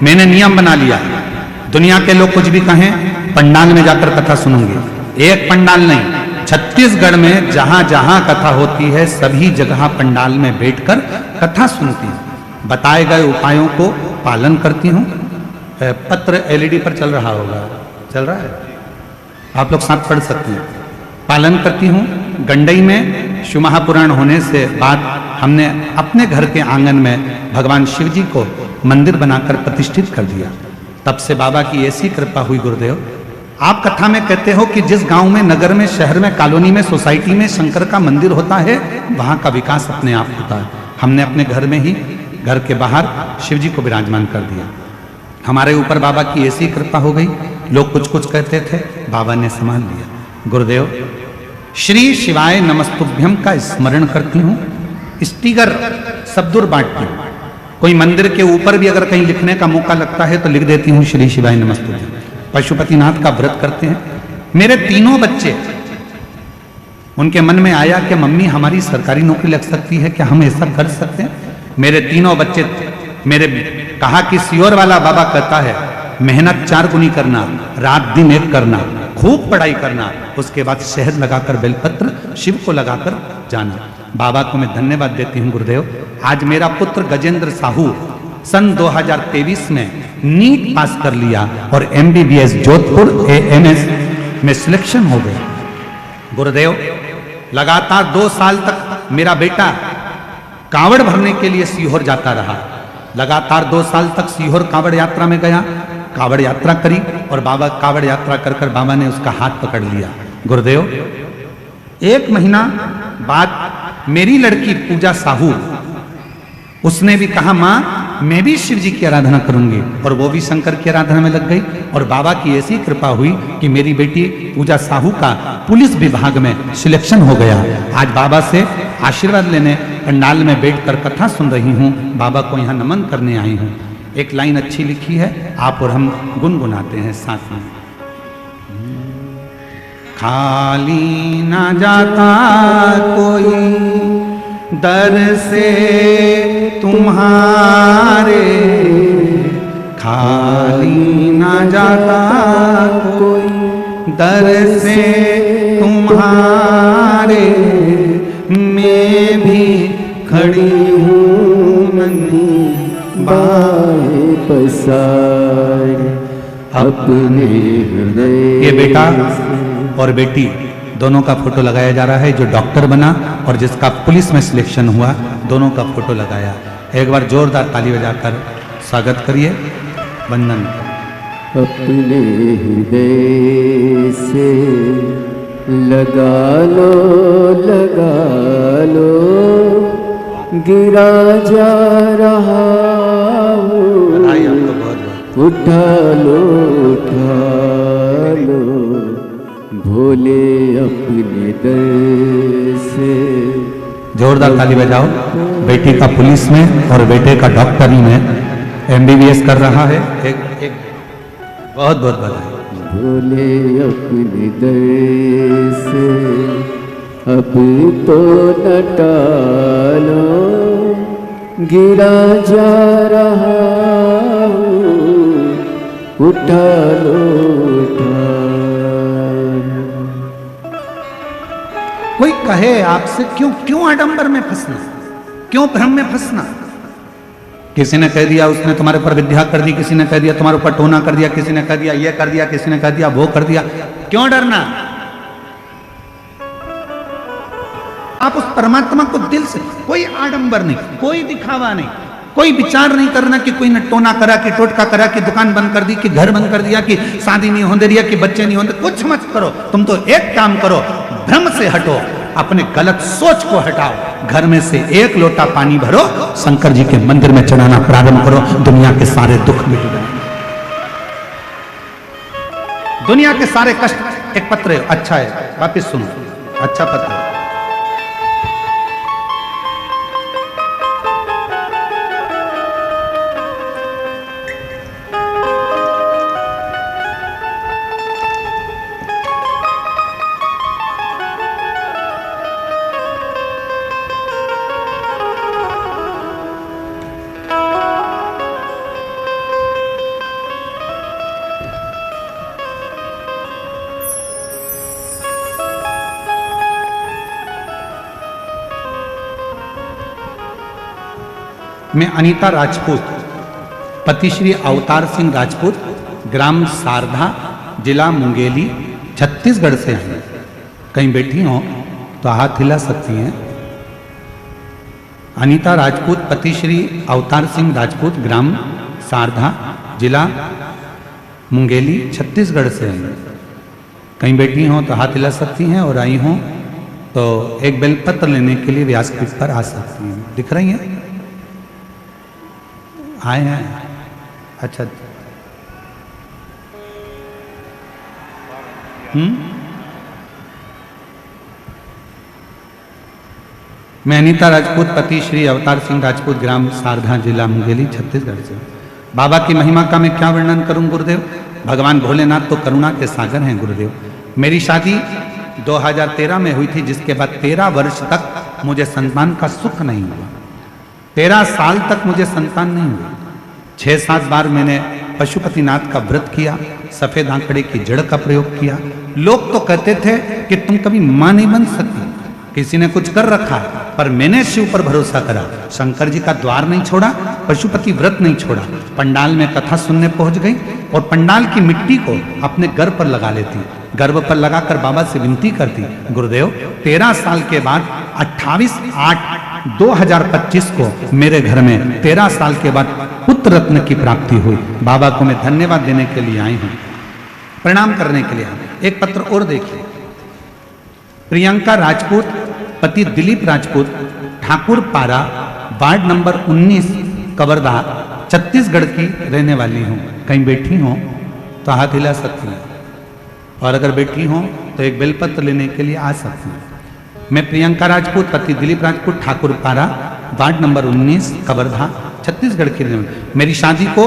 मैंने नियम बना लिया, दुनिया के लोग कुछ भी कहें, पंडाल में जाकर कथा सुनूंगी। एक पंडाल नहीं, छत्तीसगढ़ में जहां जहां कथा होती है सभी जगह पंडाल में बैठकर कथा सुनती हूं। बताए गए उपायों को पालन करती हूँ। पत्र एलईडी पर चल रहा होगा, चल रहा है, आप लोग साथ पढ़ सकते हैं। पालन करती हूँ। गंडई में शिव महापुराण होने से बाद हमने अपने घर के आंगन में भगवान शिव जी को मंदिर बनाकर प्रतिष्ठित कर दिया। तब से बाबा की ऐसी कृपा हुई गुरुदेव। आप कथा में कहते हो कि जिस गांव में, नगर में, शहर में, कॉलोनी में, सोसाइटी में शंकर का मंदिर होता है, वहां का विकास अपने आप होता है। हमने अपने घर में ही, घर के बाहर शिव जी को विराजमान कर दिया। हमारे ऊपर बाबा की ऐसी कृपा हो गई। लोग कुछ कुछ कहते थे, बाबा ने संभाल लिया। गुरुदेव, श्री शिवाय नमस्तुभ्यम का स्मरण करती हूँ। स्टिकर शब्दूर बांटती हूँ। कोई मंदिर के ऊपर भी अगर कहीं लिखने का मौका लगता है तो लिख देती हूँ श्री शिवाय नमस्तुभ्यम। पशुपतिनाथ का व्रत करते हैं। मेरे तीनों बच्चे, उनके मन में आया कि मम्मी हमारी सरकारी नौकरी लग सकती है, क्या हम ऐसा कर सकते हैं? मेरे तीनों बच्चे मेरे कहा कि सियोर वाला बाबा कहता है मेहनत 4 गुनी करना, रात दिन एक करना, खूब पढ़ाई करना, उसके बाद शहद लगाकर बेलपत्र शिव को लगाकर जाना। बाबा को मैं धन्यवाद देती हूँ गुरुदेव। आज मेरा पुत्र गजेंद्र साहू सन 2023 में नीट पास कर लिया और MBBS जोधपुर AMS में सिलेक्शन हो गया। गुरुदेव, लगातार 2 साल तक मेरा बेटा कांवड़ भरने के लिए सीहोर जाता रहा। लगातार 2 साल तक सीहोर कांवड़ यात्रा में गया, कांवड़ यात्रा करी और बाबा कांवड़ यात्रा कर कर बाबा ने उसका हाथ पकड़ लिया। गुरुदेव, 1 महीना बाद मेरी लड़की पूजा साहू, उसने भी कहा माँ मैं भी शिव जी की आराधना करूंगी, और वो भी शंकर की आराधना में लग गई। और बाबा की ऐसी कृपा हुई कि मेरी बेटी पूजा साहू का पुलिस विभाग में सिलेक्शन हो गया। आज बाबा से आशीर्वाद लेने पंडाल में बैठकर कथा सुन रही हूँ, बाबा को यहाँ नमन करने आई हूँ। एक लाइन अच्छी लिखी है, आप और हम गुनगुनाते हैं साथ में। खाली ना जाता कोई दर से तुम्हारे, खाली ना जाता कोई दर से तुम्हारे, मैं भी खड़ी हूँ नन्ही बाएं पसारे अपने हृदय। ये बेटा और बेटी दोनों का फोटो लगाया जा रहा है। जो डॉक्टर बना और जिसका पुलिस में सिलेक्शन हुआ, दोनों का फोटो लगाया। एक बार जोरदार ताली बजाकर स्वागत करिए, वंदन। अपने हृदय से लगा लो, गिरा जा रहा हूँ, उठा लो भोले अपने दर से। जोरदार ताली बजाओ। बेटी का पुलिस में और बेटे का डॉक्टरी में MBBS कर रहा है। एक बहुत बहुत बधाई। भोले अपने दर से अब तो न टालो, गिरा जा रहा हूँ, उठा लो कोई कहे आपसे क्यों आडंबर में फंसना, क्यों भ्रम में फंसना? किसी ने कह दिया उसने तुम्हारे ऊपर विद्या कर दी, किसी ने कह दिया तुम्हारे ऊपर टोना कर दिया, किसी ने कह दिया ये कर दिया, किसी ने कह दिया वो कर दिया। क्यों डरना? आप उस परमात्मा को दिल से, कोई आडंबर नहीं, कोई दिखावा नहीं, कोई विचार नहीं करना कि कोई ने टोना करा, कि टोटका करा, कि दुकान बंद कर दी, कि घर बंद कर दिया, कि शादी नहीं होने दिया, कि बच्चे नहीं होने। कुछ मत करो। तुम तो एक काम करो, भ्रम से हटो, अपने गलत सोच को हटाओ, घर में से 1 लोटा पानी भरो, शंकर जी के मंदिर में चढ़ाना प्रारंभ करो, दुनिया के सारे दुख मिट जाए, दुनिया के सारे कष्ट। एक पत्र अच्छा है, वापिस सुनो, अच्छा पत्र है। मैं अनीता राजपूत, पति श्री अवतार सिंह राजपूत, ग्राम सारधा, जिला मुंगेली, छत्तीसगढ़ से हैं। कहीं बैठी हो तो हाथ हिला सकती हैं। अनीता राजपूत, पति श्री अवतार सिंह राजपूत, ग्राम सारधा, जिला मुंगेली, छत्तीसगढ़ से हैं। कहीं बैठी हो तो हाथ हिला सकती हैं और आई हो तो एक बेलपत्र लेने के लिए व्यासपीठ पर आ सकती हैं। दिख रही हैं? आए हैं? अच्छा। मैं अनीता राजपूत, पति श्री अवतार सिंह राजपूत, ग्राम सारधा, जिला मुंगेली, छत्तीसगढ़ से। बाबा की महिमा का मैं क्या वर्णन करूं गुरुदेव। भगवान भोलेनाथ तो करुणा के सागर हैं गुरुदेव। मेरी शादी 2013 में हुई थी, जिसके बाद 13 वर्ष तक मुझे संतान का सुख नहीं हुआ। 13 साल तक मुझे संतान नहीं हुआ। 6-7 बार मैंने पशुपतिनाथ का व्रत किया, सफेद आंकड़े की जड़ का प्रयोग किया। लोग तो कहते थे कि तुम कभी मां नहीं बन सकती, किसी ने कुछ कर रखा है, पर मैंने शिव पर भरोसा करा। शंकर जी का द्वार नहीं छोड़ा, पशुपति व्रत नहीं छोड़ा। पंडाल में कथा सुनने पहुंच गई और पंडाल की मिट्टी को अपने गर्भ पर लगा लेती, गर्भ पर लगाकर बाबा से विनती करती, गुरुदेव 13 साल के बाद 28/8/2025 को मेरे घर में 13 साल के बाद पुत्र रत्न की प्राप्ति हुई। बाबा को मैं धन्यवाद देने के लिए आई हूं, प्रणाम करने के लिए। एक पत्र और देखिए। प्रियंका राजपूत, पति दिलीप राजपूत, ठाकुर पारा, वार्ड नंबर 19, कवर्धा, छत्तीसगढ़ की रहने वाली हूँ। कहीं बैठी हो तो हाथ हिला सकती हैं और अगर बैठी हो तो एक बेलपत्र लेने के लिए आ सकती हैं। मैं प्रियंका राजपूत, पति दिलीप राजपूत, ठाकुर पारा, वार्ड नंबर 19, कवर्धा, छत्तीसगढ़ की रहने। मेरी शादी को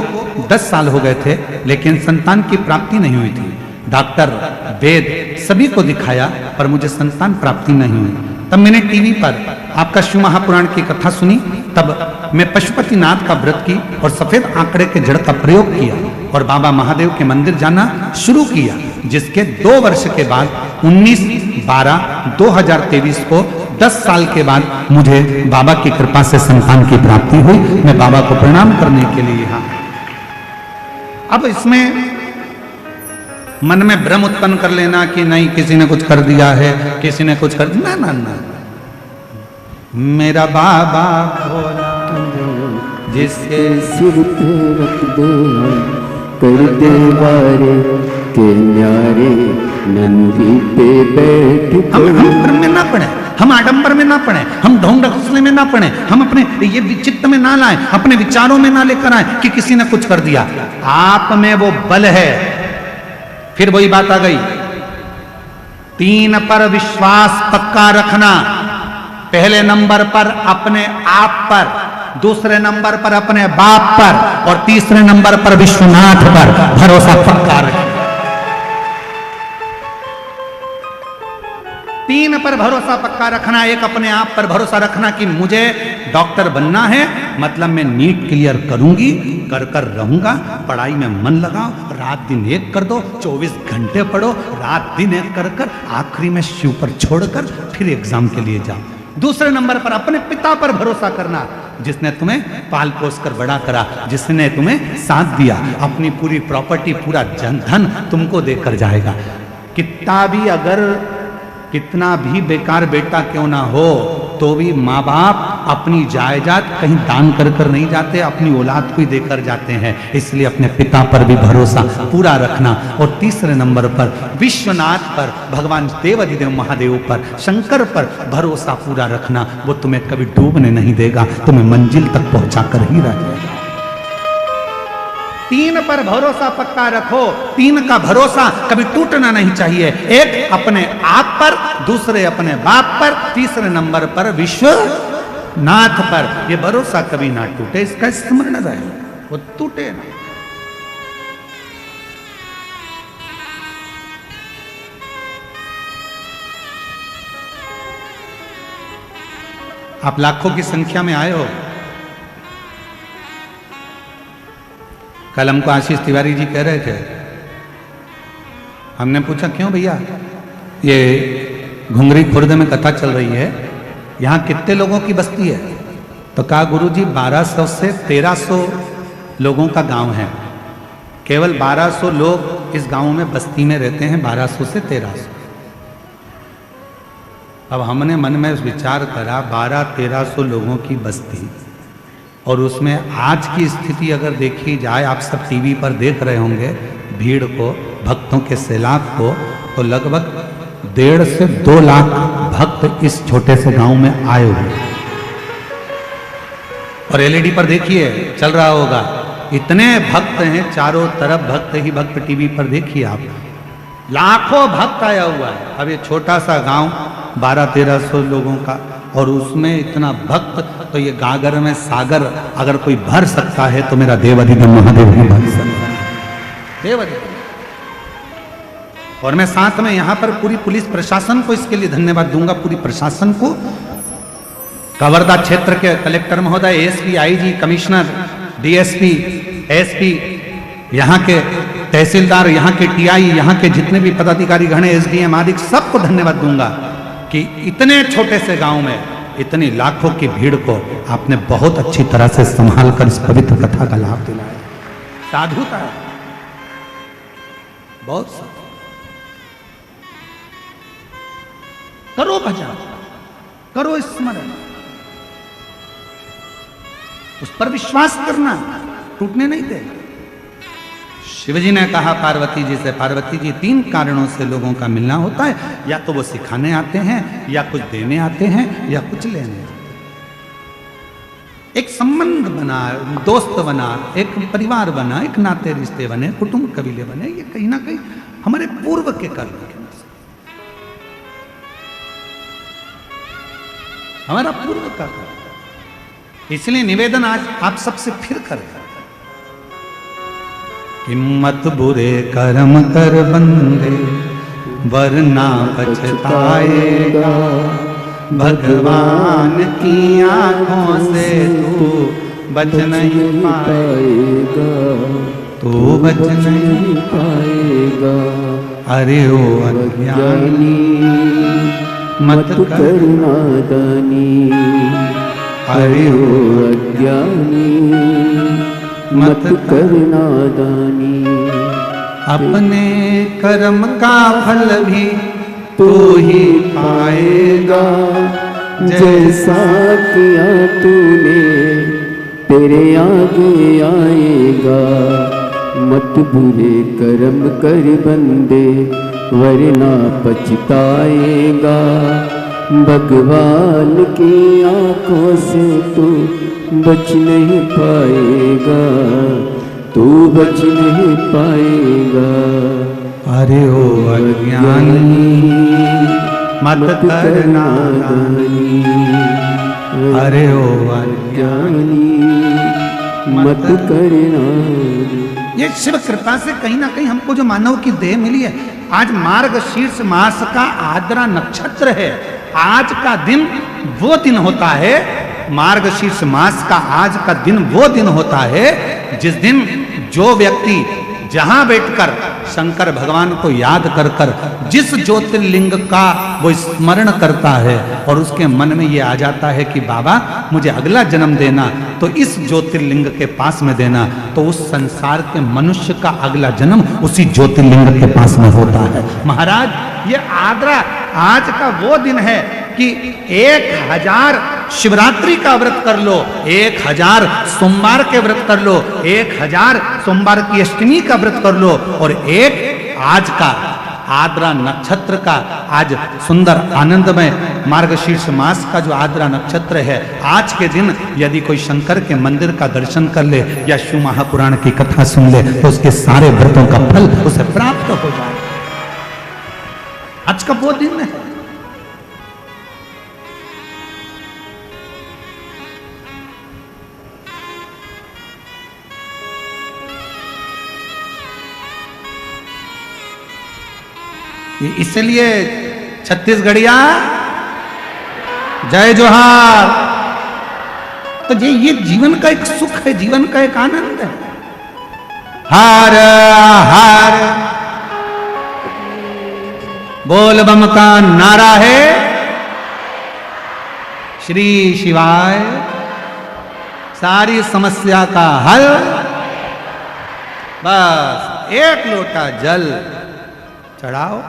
10 साल हो गए थे, लेकिन संतान की प्राप्ति नहीं हुई थी। डॉक्टर, वेद सभी को दिखाया पर मुझे संतान प्राप्ति नहीं हुई। तब मैंने टीवी पर आपका शिव महापुराण की कथा सुनी। तब मैं पशुपतिनाथ का व्रत की और सफेद आंकड़े के जड़ का प्रयोग किया और बाबा महादेव के मंदिर जाना शुरू किया, जिसके 2 वर्ष के बाद 19/12/2023 को 10 साल के बाद मुझे बाबा की कृपा से संतान की प्राप्ति हुई। मैं बाबा को प्रणाम करने के लिए यहाँ। अब इसमें मन में भ्रम उत्पन्न कर लेना कि नहीं किसी ने कुछ कर दिया है, किसी ने कुछ कर दिया, ना ना, मेरा बाबा भोला जिसके सिर पे रख दे कर दे वारे के न्यारे नंदी पे बैठ। हम भ्रम में ना पड़े, हम आडंबर में ना पड़े, हम ढोंग ढकोसले में ना पड़े, हम अपने ये चित्त में ना लाए, अपने विचारों में ना लेकर आए कि किसी ने कुछ कर दिया। आप में वो बल है। फिर वही बात आ गई, 3 पर विश्वास पक्का रखना। पहले नंबर पर अपने आप पर, दूसरे नंबर पर अपने बाप पर और तीसरे नंबर पर विश्वनाथ पर भरोसा पक्का रखना। 3 पर भरोसा पक्का रखना। एक अपने आप पर भरोसा रखना कि मुझे डॉक्टर बनना है, मतलब मैं नीट क्लियर करूंगी, कर रहूंगा। पढ़ाई में मन लगाओ, रात दिन एक कर दो, 24 घंटे पढ़ो, रात दिन एक कर आखिरी में शिव पर छोड़कर फिर एग्जाम के लिए जाओ। दूसरे नंबर पर अपने पिता पर भरोसा करना, जिसने तुम्हें पाल पोस कर बड़ा करा, जिसने तुम्हें साथ दिया, अपनी पूरी प्रॉपर्टी, पूरा धन तुमको देकर जाएगा। कितना भी बेकार बेटा क्यों ना हो, तो भी माँ बाप अपनी जायदाद कहीं दान कर नहीं जाते, अपनी औलाद को ही देकर जाते हैं। इसलिए अपने पिता पर भी भरोसा पूरा रखना। और तीसरे नंबर पर विश्वनाथ पर, भगवान देवाधिदेव महादेव पर, शंकर पर भरोसा पूरा रखना। वो तुम्हें कभी डूबने नहीं देगा, तुम्हें मंजिल तक पहुंचा कर ही रहेगा। 3 पर भरोसा पक्का रखो। 3 का भरोसा कभी टूटना नहीं चाहिए। एक अपने आप पर, दूसरे अपने बाप पर, तीसरे नंबर पर विश्वनाथ पर। यह भरोसा कभी ना टूटे, इसका स्मरण रहे, वो टूटे ना। आप लाखों की संख्या में आए हो। कल हमको आशीष तिवारी जी कह रहे थे, हमने पूछा क्यों भैया, ये घुंगरी खुर्द में कथा चल रही है, यहाँ कितने लोगों की बस्ती है? तो कहा गुरुजी 1200 से 1300 लोगों का गांव है, केवल 1200 लोग इस गांव में बस्ती में रहते हैं, 1200 से 1300। अब हमने मन में विचार करा 1200-1300 लोगों की बस्ती, और उसमें आज की स्थिति अगर देखी जाए, आप सब टीवी पर देख रहे होंगे भीड़ को, भक्तों के सैलाब को, तो लगभग 1.5 से 2 लाख भक्त इस छोटे से गांव में आए हुए। और एलईडी पर देखिए चल रहा होगा, इतने भक्त हैं चारों तरफ, भक्त ही भक्त। टीवी पर देखिए आप, लाखों भक्त आया हुआ है। अब ये छोटा सा गांव 1200-1300 लोगों का, और उसमें इतना भक्त, तो ये गागर में सागर अगर कोई भर सकता है तो मेरा देवाधिदेव महादेव ही भर सकता है, देवाधिदेव। और मैं साथ में यहां पर पूरी पुलिस प्रशासन को इसके लिए धन्यवाद दूंगा, पूरी प्रशासन को, कवर्धा क्षेत्र के कलेक्टर महोदय, ASP, IG, commissioner, DSP, SP, यहाँ के तहसीलदार, यहाँ के टीआई, यहाँ के जितने भी पदाधिकारी गण, एसडीएम आदि, सबको धन्यवाद दूंगा कि इतने छोटे से गांव में इतनी लाखों की भीड़ को आपने बहुत अच्छी तरह से संभाल कर इस पवित्र कथा का लाभ दिलाया। साधुता है, बहुत साधु। करो भजन, करो स्मरण, उस पर विश्वास करना, टूटने नहीं दे। शिवजी ने कहा पार्वती जी से, पार्वती जी 3 कारणों से लोगों का मिलना होता है, या तो वो सिखाने आते हैं, या कुछ देने आते हैं, या कुछ लेने आते हैं। एक संबंध बना, दोस्त बना, एक परिवार बना, एक नाते रिश्ते बने, कुटुंब कबीले बने, ये कहीं ना कहीं हमारे पूर्व के कर्म के, हमारा पूर्व का कर्म। इसलिए निवेदन आज आप सबसे फिर करें कि मत बुरे कर्म कर बंदे, वरना पछताएगा। भगवान की आंखों से तू बच नहीं पाएगा, तू बच नहीं पाएगा। अरे ओ अज्ञानी मत कर नादानी, अरे ओ अज्ञानी मत कर नादानी। अपने कर्म का फल भी तू ही पाएगा, जैसा किया तूने तेरे आगे आएगा। मत बुरे कर्म कर बंदे, वरना पछताएगा। भगवान की आंखों से तू बच नहीं पाएगा, तू बच नहीं पाएगा। अरे ओ अज्ञानी मत कर नादानी, अरे ओ अज्ञानी मत कर नादानी। ये शिव कृपा से कहीं ना कहीं हमको जो मानव की देह मिली है। आज मार्गशीर्ष मास का आर्द्रा नक्षत्र है। आज का दिन वो दिन होता है, मार्गशीर्ष मास का आज का दिन वो दिन होता है जिस दिन जो व्यक्ति जहां बैठकर शंकर भगवान को याद कर कर जिस ज्योतिर्लिंग का वो स्मरण करता है और उसके मन में ये आ जाता है कि बाबा मुझे अगला जन्म देना तो इस ज्योतिर्लिंग के पास में देना, तो उस संसार के मनुष्य का अगला जन्म उसी ज्योतिर्लिंग के पास में होता है। महाराज ये आर्द्रा आज का वो दिन है कि 1000 शिवरात्रि का व्रत कर लो, 1000 सोमवार के व्रत कर लो, 1000 सोमवार की अष्टमी का व्रत कर लो, और एक आज का आर्द्रा नक्षत्र का आज सुंदर आनंदमय मार्गशीर्ष मास का जो आर्द्रा नक्षत्र है, आज के दिन यदि कोई शंकर के मंदिर का दर्शन कर ले या शिव महापुराण की कथा सुन ले तो उसके सारे व्रतों का फल उसे प्राप्त हो जाए। आज का वो दिन है। इसलिए छत्तीसगढ़िया जय जोहार। तो ये जीवन का एक सुख है, जीवन का एक आनंद है। हर हर बोल बम का नारा है, श्री शिवाय सारी समस्या का हल बस एक लोटा जल चढ़ाओ।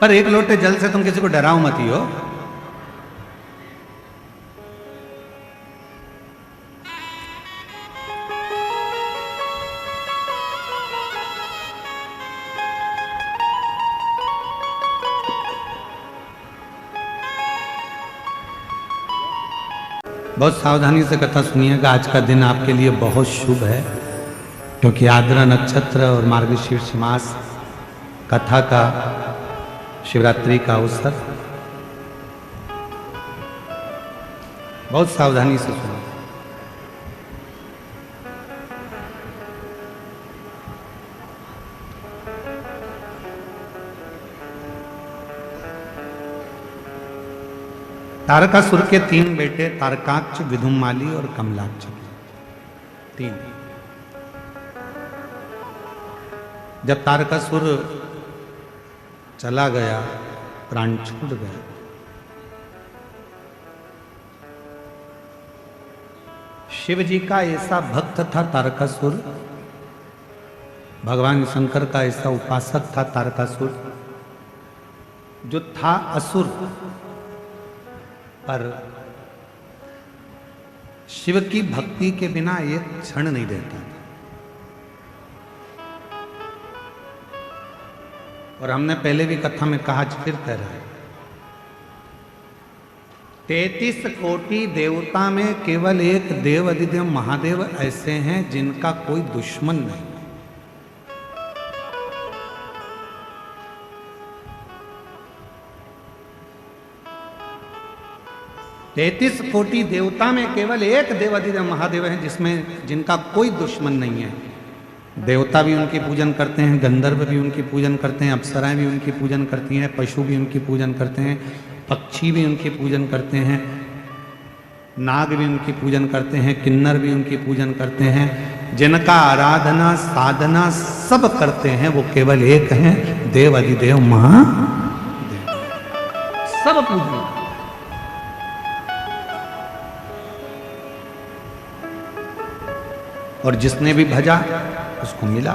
पर एक लोटे जल से तुम किसी को डराओ मत ही हो। बहुत सावधानी से कथा सुनिएगा। आज का दिन आपके लिए बहुत शुभ है, क्योंकि आर्द्रा नक्षत्र और मार्गशीर्ष मास, कथा का, शिवरात्रि का अवसर। बहुत सावधानी से सुनो। तारकासुर के 3 बेटे, तारकाक्ष, विधुमाली और कमलाक्ष। 3। जब तारकासुर चला गया, प्राण छूट गया, शिव जी का ऐसा भक्त था तारकासुर, भगवान शंकर का ऐसा उपासक था तारकासुर, जो था असुर पर शिव की भक्ति के बिना एक क्षण नहीं रहता था। और हमने पहले भी कथा में कहा, फिर कह रहा है, 33 कोटि देवता में केवल एक देव अधिदेव महादेव ऐसे हैं जिनका कोई दुश्मन नहीं। 33 कोटि देवता में केवल एक देवाधिदेव महादेव हैं जिनका कोई दुश्मन नहीं है। देवता भी उनकी पूजन करते हैं, गंधर्व भी उनकी पूजन करते हैं, अप्सराएं भी उनकी पूजन करती हैं, पशु भी उनकी पूजन करते हैं, पक्षी भी उनकी पूजन करते हैं, नाग भी उनकी पूजन करते हैं, किन्नर भी उनकी पूजन करते हैं। जिनका आराधना साधना सब करते हैं वो केवल एक हैं, देव अधिदेव महादेव। सब पूजन। और जिसने भी भजा उसको मिला।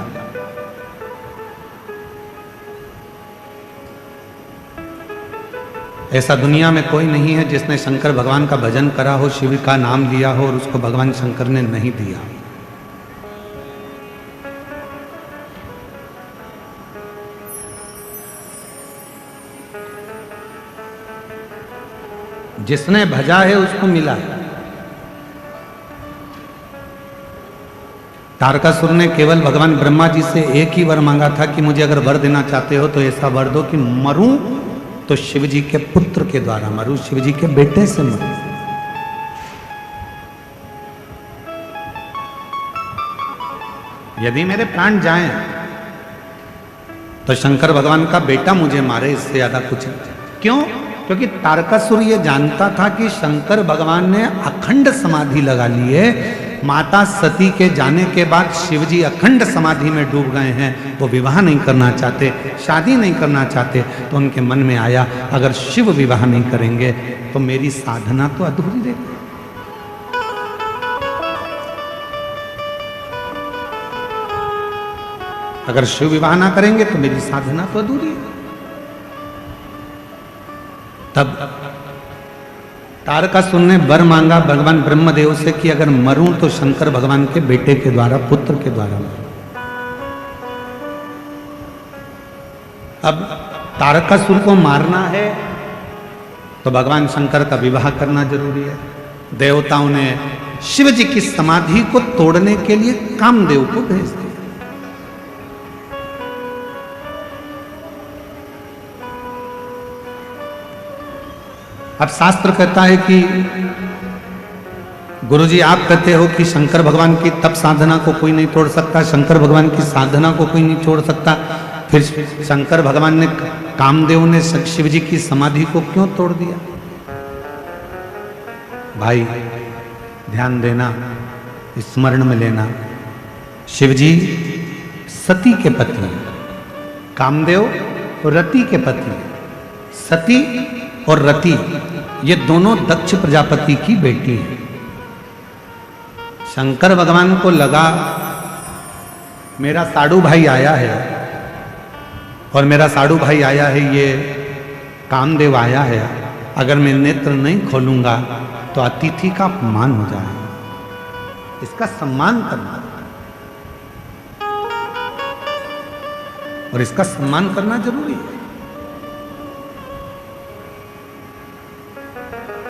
ऐसा दुनिया में कोई नहीं है जिसने शंकर भगवान का भजन करा हो, शिव का नाम लिया हो और उसको भगवान शंकर ने नहीं दिया। जिसने भजा है उसको मिला है। तारकासुर ने केवल भगवान ब्रह्मा जी से एक ही वर मांगा था कि मुझे अगर वर देना चाहते हो तो ऐसा वर दो कि मरूं तो शिव जी के पुत्र के द्वारा मरूं, शिव जी के बेटे से मरूं। यदि मेरे प्राण जाएं तो शंकर भगवान का बेटा मुझे मारे, इससे ज्यादा कुछ नहीं। क्यों? क्योंकि तारकासुर ये जानता था कि शंकर भगवान ने अखंड समाधि लगा ली है। माता सती के जाने के बाद शिवजी अखंड समाधि में डूब गए हैं। वो विवाह नहीं करना चाहते, शादी नहीं करना चाहते। तो उनके मन में आया, अगर शिव विवाह नहीं करेंगे तो मेरी साधना तो अधूरी रह गई। अगर शिव विवाह ना करेंगे तो मेरी साधना तो अधूरी है। तब तारकासुर ने वर मांगा भगवान ब्रह्मदेव से कि अगर मरूं तो शंकर भगवान के बेटे के द्वारा, पुत्र के द्वारा मरूं। अब तारकासुर को मारना है तो भगवान शंकर का विवाह करना जरूरी है। देवताओं ने शिव जी की समाधि को तोड़ने के लिए कामदेव को भेज दिया। अब शास्त्र कहता है कि गुरुजी आप कहते हो कि शंकर भगवान की तप साधना को कोई नहीं तोड़ सकता, शंकर भगवान की साधना को कोई नहीं छोड़ सकता, फिर शंकर भगवान ने, कामदेव ने शिव जी की समाधि को क्यों तोड़ दिया? भाई ध्यान देना, स्मरण में लेना, शिव जी सती के पति हैं, कामदेव रति के पति हैं। सती और रति, ये दोनों दक्ष प्रजापति की बेटी है। शंकर भगवान को लगा मेरा साडू भाई आया है, और मेरा साडू भाई आया है, ये कामदेव आया है, अगर मैं नेत्र नहीं खोलूंगा तो अतिथि का अपमान हो जाएगा, इसका सम्मान करना, और इसका सम्मान करना जरूरी है।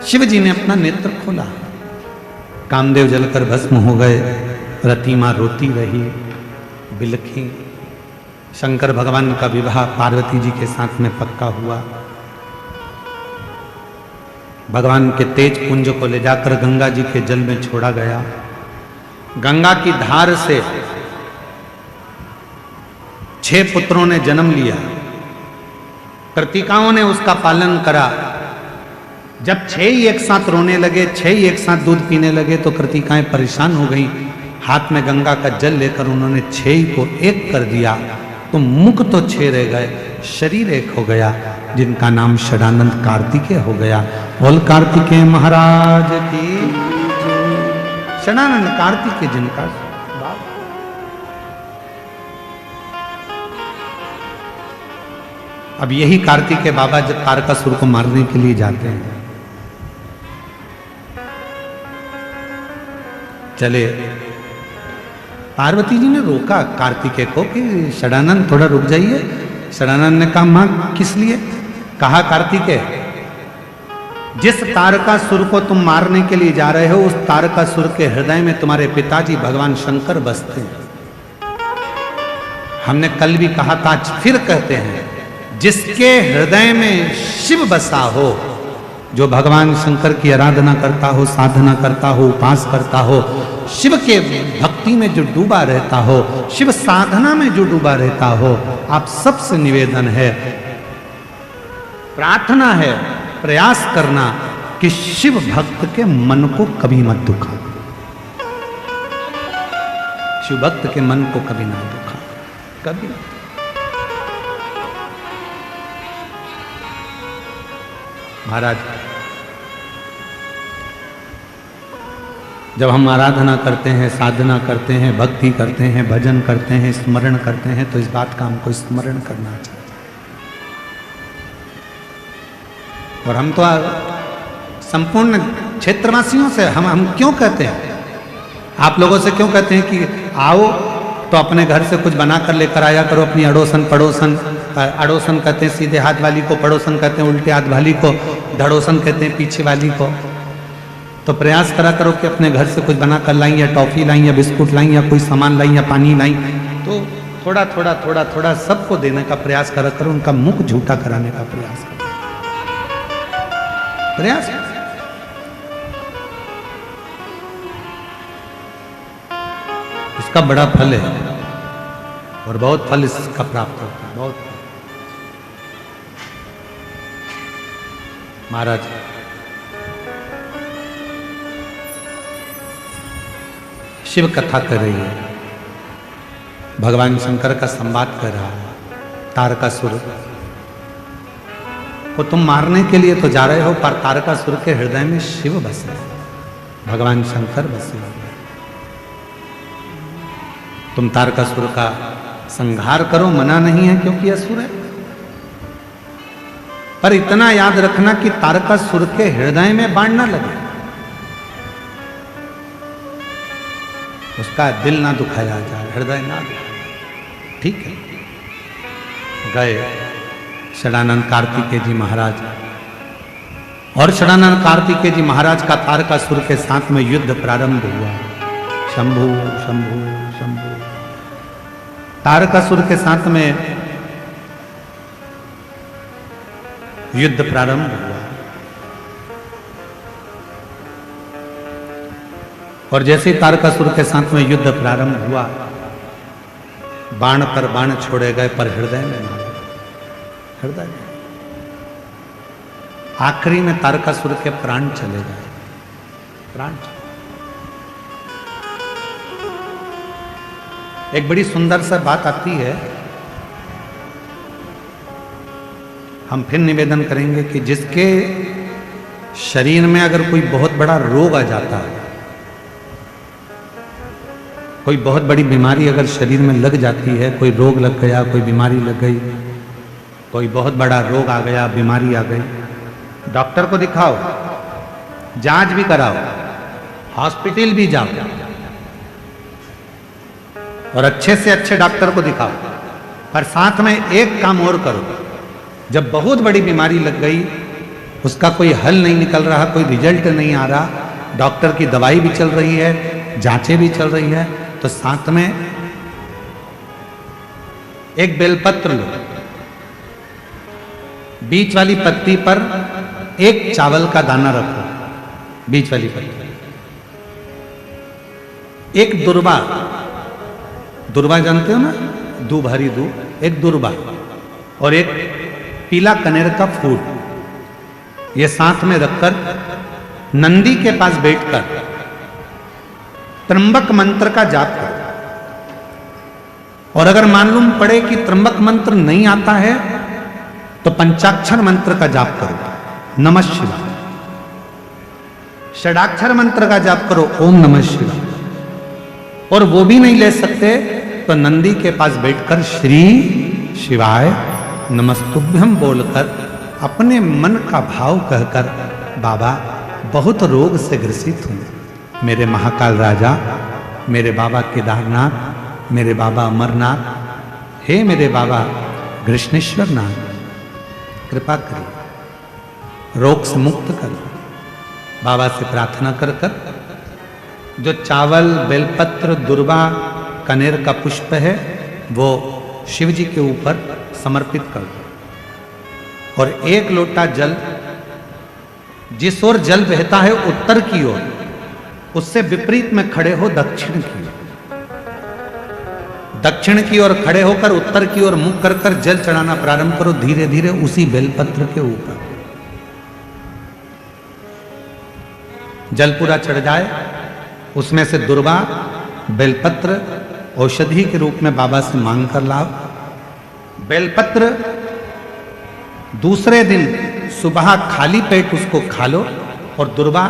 शिव जी ने अपना नेत्र खोला, कामदेव जलकर भस्म हो गए, रति मां रोती रही, बिलखी। शंकर भगवान का विवाह पार्वती जी के साथ में पक्का हुआ। भगवान के तेज पुंज को ले जाकर गंगा जी के जल में छोड़ा गया। गंगा की धार से 6 पुत्रों ने जन्म लिया। कृतिकाओं ने उसका पालन करा। जब 6 ही एक साथ रोने लगे, 6 ही एक साथ दूध पीने लगे, तो कृतिकाएं परेशान हो गई। हाथ में गंगा का जल लेकर उन्होंने 6 ही को एक कर दिया, तो मुख तो 6 रह गए, शरीर एक हो गया, जिनका नाम षडानंद कार्तिकेय हो गया। बोल कार्तिकेय महाराज की। षडानंद कार्तिकेय जिनका बाप। अब यही कार्तिकेय बाबा जब तारकासुर को मारने के लिए जाते हैं, चले, पार्वती जी ने रोका कार्तिकेय को कि षडानंद थोड़ा रुक जाइए। षडानंद ने कहा मां किस लिए? कहा कार्तिकेय, जिस तारकासुर को तुम मारने के लिए जा रहे हो, उस तारकासुर के हृदय में तुम्हारे पिताजी भगवान शंकर बसते हैं। हमने कल भी कहा था, आज फिर कहते हैं, जिसके हृदय में शिव बसा हो, जो भगवान शंकर की आराधना करता हो, साधना करता हो, उपास करता हो, शिव के भक्ति में जो डूबा रहता हो, शिव साधना में जो डूबा रहता हो, आप सबसे निवेदन है, प्रार्थना है, प्रयास करना कि शिव भक्त के मन को कभी मत दुखा, शिव भक्त के मन को कभी ना दुखा, कभी। महाराज, जब हम आराधना करते हैं, साधना करते हैं, भक्ति करते हैं, भजन करते हैं, स्मरण करते हैं, तो इस बात का हमको स्मरण करना चाहिए। और हम तो संपूर्ण क्षेत्रवासियों से हम क्यों कहते हैं, आप लोगों से क्यों कहते हैं कि आओ तो अपने घर से कुछ बना कर लेकर आया करो, अपनी अड़ोसन पड़ोसन, अड़ोसन कहते हैं सीधे हाथ वाली को, पड़ोसन कहते हैं उल्टे हाथ वाली को, धड़ोसन कहते हैं पीछे वाली को। तो प्रयास करा करो कि अपने घर से कुछ बना कर लाई, या टॉफी लाई, या बिस्कुट लाई, या कोई सामान लाई, या पानी लाई, तो थोड़ा थोड़ा थोड़ा थोड़ा सबको देने का प्रयास करा करो, उनका मुख झूठा कराने का प्रयास करो, प्रयास। इसका बड़ा फल है, और बहुत फल इसका प्राप्त होता है, बहुत। महाराज, शिव कथा कर रही है, भगवान शंकर का संवाद कर रहा है। तारकासुर को तुम मारने के लिए तो जा रहे हो, पर तारकासुर के हृदय में शिव बसे, भगवान शंकर बसे। तुम तारकासुर का संहार करो, मना नहीं है, क्योंकि असुर है, पर इतना याद रखना कि तारकासुर के हृदय में बाण ना लगे, उसका दिल ना दुखाया जाए, हृदय ना दुखाए, ठीक है। गए षडानंद कार्तिकेय जी महाराज, और षडानंद कार्तिकेय जी महाराज का तारकासुर के साथ में युद्ध प्रारंभ हुआ। शंभु शंभु शंभु, तारकासुर के साथ में युद्ध प्रारंभ हुआ। और जैसे ही तारकासुर के साथ में युद्ध प्रारंभ हुआ, बाण पर बाण छोड़े गए, पर हृदय में मारे, हृदय में। आखिरी में तारकासुर के प्राण चले गए, प्राण। एक बड़ी सुंदर सा बात आती है, हम फिर निवेदन करेंगे कि जिसके शरीर में अगर कोई बहुत बड़ा रोग आ जाता है, कोई बहुत बड़ी बीमारी अगर शरीर में लग जाती है, कोई रोग लग गया, कोई बीमारी लग गई, कोई बहुत बड़ा रोग आ गया, बीमारी आ गई, डॉक्टर को दिखाओ, जांच भी कराओ, हॉस्पिटल भी जाओ और अच्छे से अच्छे डॉक्टर को दिखाओ। पर साथ में एक काम और करो, जब बहुत बड़ी बीमारी लग गई, उसका कोई हल नहीं निकल रहा, कोई रिजल्ट नहीं आ रहा, डॉक्टर की दवाई भी चल रही है, जांचें भी चल रही है, तो साथ में एक बेलपत्र लो, बीच वाली पत्ती पर एक चावल का दाना रखो, बीच वाली पत्ती, एक दुर्वा, दुर्वा जानते हो ना, दूब, हरी दूब, एक दुर्वा और एक पीला कनेर का फूल, ये साथ में रखकर नंदी के पास बैठकर त्र्यंबक मंत्र का जाप करो। और अगर मालूम पड़े कि त्र्यंबक मंत्र नहीं आता है तो पंचाक्षर मंत्र का जाप करो, नमः शिवाय। षडाक्षर मंत्र का जाप करो, ओम नमः शिवाय। और वो भी नहीं ले सकते तो नंदी के पास बैठकर श्री शिवाय नमस्तुभ्यम बोलकर अपने मन का भाव कहकर, बाबा बहुत रोग से ग्रसित हूं, मेरे महाकाल राजा, मेरे बाबा केदारनाथ, मेरे बाबा अमरनाथ, हे मेरे बाबा कृष्णेश्वर नाथ, कृपा करो, रोग से मुक्त करो। बाबा से प्रार्थना कर कर जो चावल, बेलपत्र, दुर्वा, कनेर का पुष्प है वो शिव जी के ऊपर समर्पित कर दो। और एक लोटा जल, जिस ओर जल बहता है उत्तर की ओर, उससे विपरीत में खड़े हो दक्षिण की ओर, दक्षिण की ओर खड़े होकर उत्तर की ओर मुख कर कर जल चढ़ाना प्रारंभ करो, धीरे धीरे उसी बेलपत्र के ऊपर। जल पूरा चढ़ जाए, उसमें से दुर्वा, बेलपत्र औषधि के रूप में बाबा से मांग कर लाओ। बेलपत्र दूसरे दिन सुबह खाली पेट उसको खा लो, और दुर्वा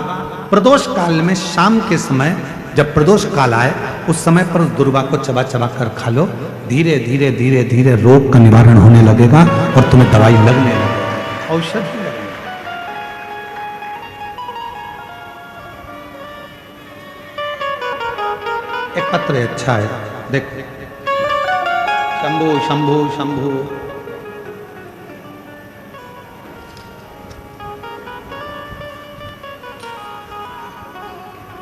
प्रदोष काल में शाम के समय जब प्रदोष काल आए उस समय पर उस दुर्वा को चबा चबा कर खा लो। धीरे धीरे धीरे धीरे रोग का निवारण होने लगेगा और तुम्हें दवाई लगने लगेगी, औषधि लगेगी। एक पत्र है, अच्छा है, देख, शंभु शंभु शंभु।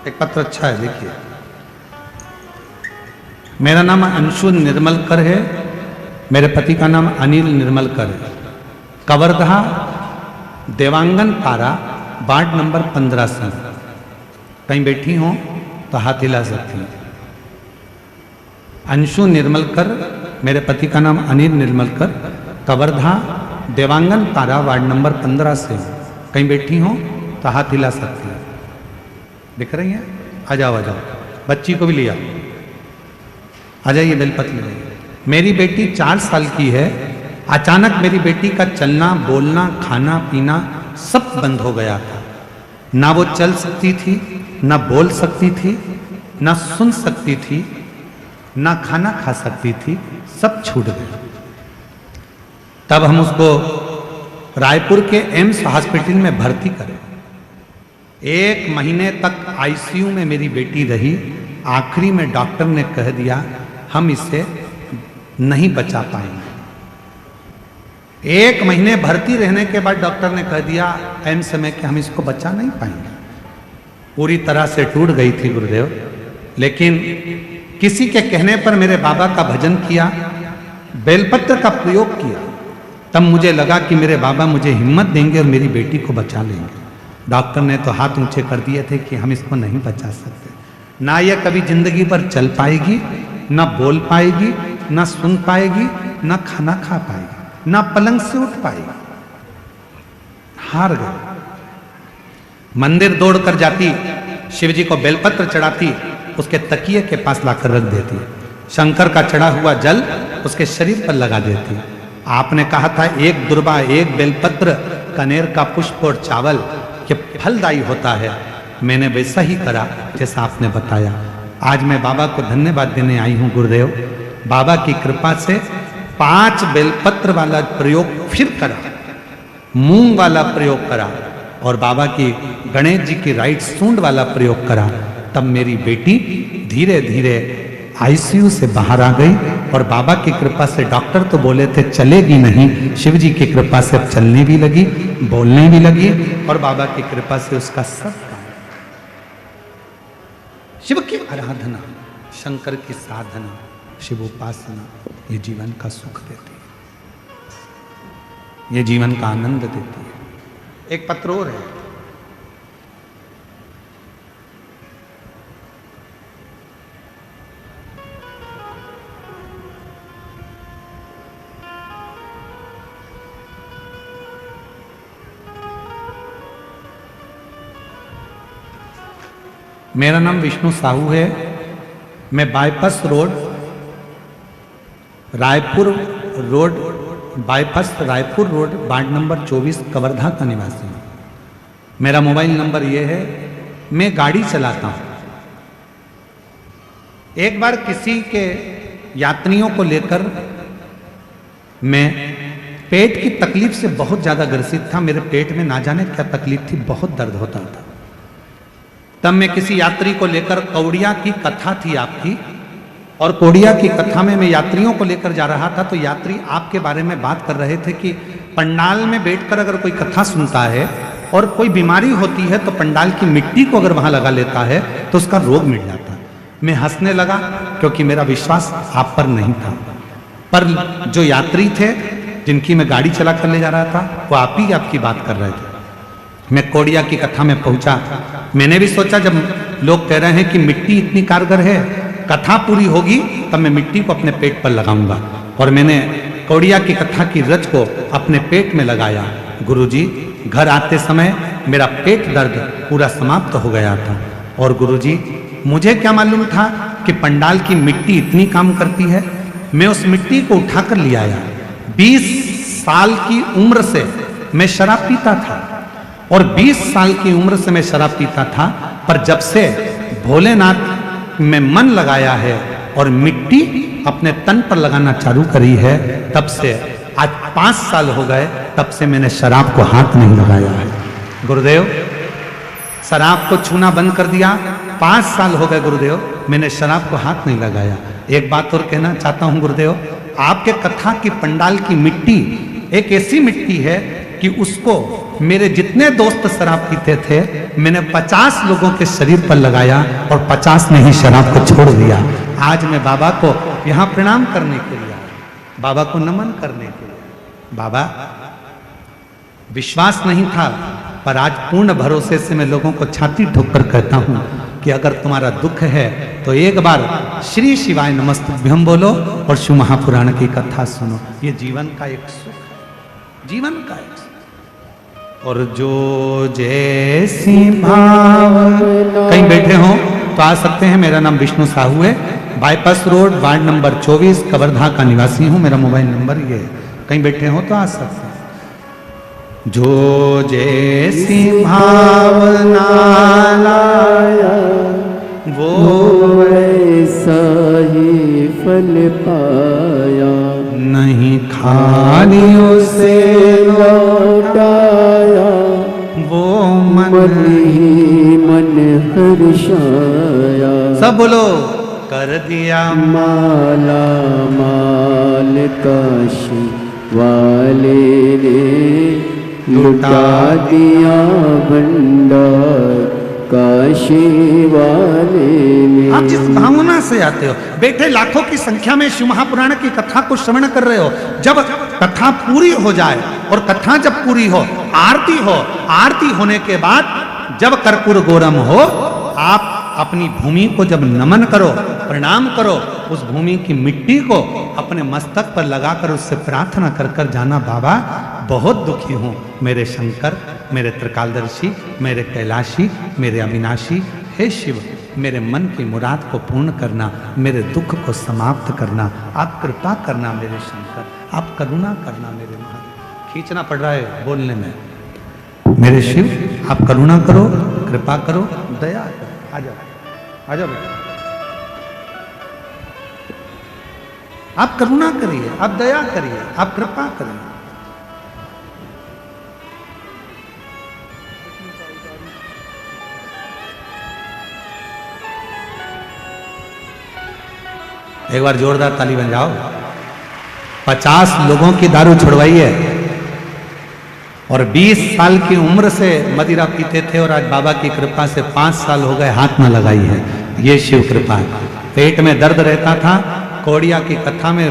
एक पत्र अच्छा है, देखिए। मेरा नाम अंशु निर्मलकर है, मेरे पति का नाम अनिल निर्मलकर है, कवर्धा देवांगन पारा वार्ड नंबर 15 से। कहीं बैठी हो तो हाथ हिला सकती हैं। अंशु निर्मलकर, मेरे पति का नाम अनिल निर्मलकर, कवर्धा देवांगन पारा वार्ड नंबर 15 से। कहीं बैठी हो तो हाथ हिला सकती है। दिख रही हैं? आ जाओ आ जाओ, बच्ची को भी ले आओ, आ जाइए, बेलपत्र ले जाइए। मेरी बेटी 4 साल की है। अचानक मेरी बेटी का चलना, बोलना, खाना पीना सब बंद हो गया था। ना वो चल सकती थी, ना बोल सकती थी, ना सुन सकती थी, ना खाना खा सकती थी, सब छूट गया। तब हम उसको रायपुर के एम्स हॉस्पिटल में भर्ती करें। 1 महीने तक आईसीयू में मेरी बेटी रही। आखिरी में डॉक्टर ने कह दिया हम इसे नहीं बचा पाएंगे। 1 महीने भर्ती रहने के बाद डॉक्टर ने कह दिया एम्स में कि हम इसको बचा नहीं पाएंगे। पूरी तरह से टूट गई थी गुरुदेव। लेकिन किसी के कहने पर मेरे बाबा का भजन किया, बेलपत्र का प्रयोग किया। तब मुझे लगा कि मेरे बाबा मुझे हिम्मत देंगे और मेरी बेटी को बचा लेंगे। डॉक्टर ने तो हाथ ऊंचे कर दिए थे कि हम इसको नहीं बचा सकते। ना यह कभी जिंदगी पर चल पाएगी, ना बोल पाएगी, ना सुन पाएगी, ना खाना खा पाएगी, ना पलंग से उठ पाएगी। हार गए। मंदिर दौड़ कर जाती, शिव जी को बेलपत्र चढ़ाती, उसके तकिए के पास लाकर रख देती। शंकर का चढ़ा हुआ जल उसके शरीर पर लगा देती। आपने कहा था एक दुर्वा, एक बेलपत्र, कनेर का पुष्प और चावल ये फलदायी होता है। मैंने वैसा ही करा जैसा आपने बताया। आज मैं बाबा को धन्यवाद देने आई हूँ गुरुदेव। बाबा की कृपा से 5 बेलपत्र वाला प्रयोग फिर करा, मूंग वाला प्रयोग करा और बाबा की गणेश जी की राइट सूंड वाला प्रयोग करा। तब मेरी बेटी धीरे धीरे आईसीयू से बाहर आ गई और बाबा की कृपा से डॉक्टर तो बोले थे चलेगी नहीं, शिव जी की कृपा से अब चलने भी लगी, बोलने भी लगी और बाबा की कृपा से उसका सब काम। शिव की आराधना, शंकर की साधना, शिव उपासना ये जीवन का सुख देती है, ये जीवन का आनंद देती है। एक पत्र और है, मेरा नाम विष्णु साहू है। मैं bypass road Raipur road ward number 24 Kawardha का निवासी हूँ। मेरा मोबाइल नंबर ये है। मैं गाड़ी चलाता हूँ। एक बार किसी के यात्रियों को लेकर मैं पेट की तकलीफ से बहुत ज़्यादा ग्रसित था। मेरे पेट में ना जाने क्या तकलीफ थी, बहुत दर्द होता था। तब मैं किसी यात्री को लेकर, कौड़िया की कथा थी आपकी, और कौड़िया की कथा में मैं यात्रियों को लेकर जा रहा था। तो यात्री आपके बारे में बात कर रहे थे कि पंडाल में बैठकर अगर कोई कथा सुनता है और कोई बीमारी होती है तो पंडाल की मिट्टी को अगर वहां लगा लेता है तो उसका रोग मिट जाता है। मैं हंसने लगा क्योंकि मेरा विश्वास आप पर नहीं था। पर जो यात्री थे जिनकी मैं गाड़ी चला कर ले जा रहा था वो आप ही आपकी बात कर रहे थे। मैं कौड़िया की कथा में पहुंचा। मैंने भी सोचा जब लोग कह रहे हैं कि मिट्टी इतनी कारगर है, कथा पूरी होगी तब मैं मिट्टी को अपने पेट पर लगाऊंगा। और मैंने कौड़िया की कथा की रच को अपने पेट में लगाया। गुरुजी, घर आते समय मेरा पेट दर्द पूरा समाप्त हो गया था। और गुरुजी, मुझे क्या मालूम था कि पंडाल की मिट्टी इतनी काम करती है। मैं उस मिट्टी को उठाकर ले आया। 20 साल की उम्र से मैं शराब पीता था और 20 साल की उम्र से मैं शराब पीता था। पर जब से भोलेनाथ में मन लगाया है और मिट्टी अपने तन पर लगाना चालू करी है, तब से आज 5 साल हो गए, तब से मैंने शराब को हाथ नहीं लगाया है। गुरुदेव, शराब को छूना बंद कर दिया। 5 साल हो गए गुरुदेव, मैंने शराब को हाथ नहीं लगाया। एक बात और कहना चाहता हूं गुरुदेव, आपके कथा की पंडाल की मिट्टी एक ऐसी मिट्टी है कि उसको मेरे जितने दोस्त शराब पीते थे मैंने 50 लोगों के शरीर पर लगाया और 50 ने ही शराब को छोड़ दिया। आज मैं बाबा को यहाँ प्रणाम करने के लिए, बाबा को नमन करने के लिए। बाबा, विश्वास नहीं था पर आज पूर्ण भरोसे से मैं लोगों को छाती ठोककर कहता हूँ कि अगर तुम्हारा दुख है तो एक बार श्री शिवाय नमस्तुभ्यम बोलो और शिव महापुराण की कथा सुनो। ये जीवन का एक सुख है, जीवन का एक सुख। और जो जैसी भावना, कहीं बैठे हो तो आ सकते हैं। मेरा नाम विष्णु साहू है। Bypass road ward number 24 Kawardha का निवासी हूँ। मेरा मोबाइल नंबर ये है। कहीं बैठे हो तो आ सकते हैं। जो जैसी भावना लाया वो ऐसा ही फल पाया, नहीं खालियों से लौटाया, वो मन ही मन हर्षाया। सब बोलो, कर दिया माला माल काशी वाले ने लुटा दिया भंडार काशी वाले ने। आप जिस भावना से आते हो, बैठे लाखों की संख्या में शिव महापुराण की कथा को श्रवण कर रहे हो, जब कथा पूरी हो जाए और कथा जब पूरी हो, आरती होने के बाद जब कर्पूर गौरम हो, आप अपनी भूमि को जब नमन करो, प्रणाम करो, उस भूमि की मिट्टी को अपने मस्तक पर लगाकर उससे प्रार्थना कर कर जाना, बाबा बहुत दुखी हूँ मेरे शंकर, मेरे त्रिकालदर्शी, मेरे कैलाशी, मेरे अविनाशी, हे शिव मेरे मन की मुराद को पूर्ण करना, मेरे दुख को समाप्त करना। आप कृपा करना मेरे शंकर, आप करुणा करना मेरे महादेव। खींचना पड़ रहा है बोलने में। मेरे शिव आप करुणा करो, कृपा करो, दया करो। आ जाओ, आ जाओ बेटा। आप करुणा करिए, आप दया करिए, आप कृपा करिए। एक बार जोरदार ताली बजाओ। 50 लोगों की दारू छुड़वाई है और 20 साल की उम्र से मदिरा पीते थे और आज बाबा की कृपा से 5 साल हो गए हाथ न लगाई है। ये शिव कृपा है। पेट में दर्द रहता था, कौड़िया की कथा में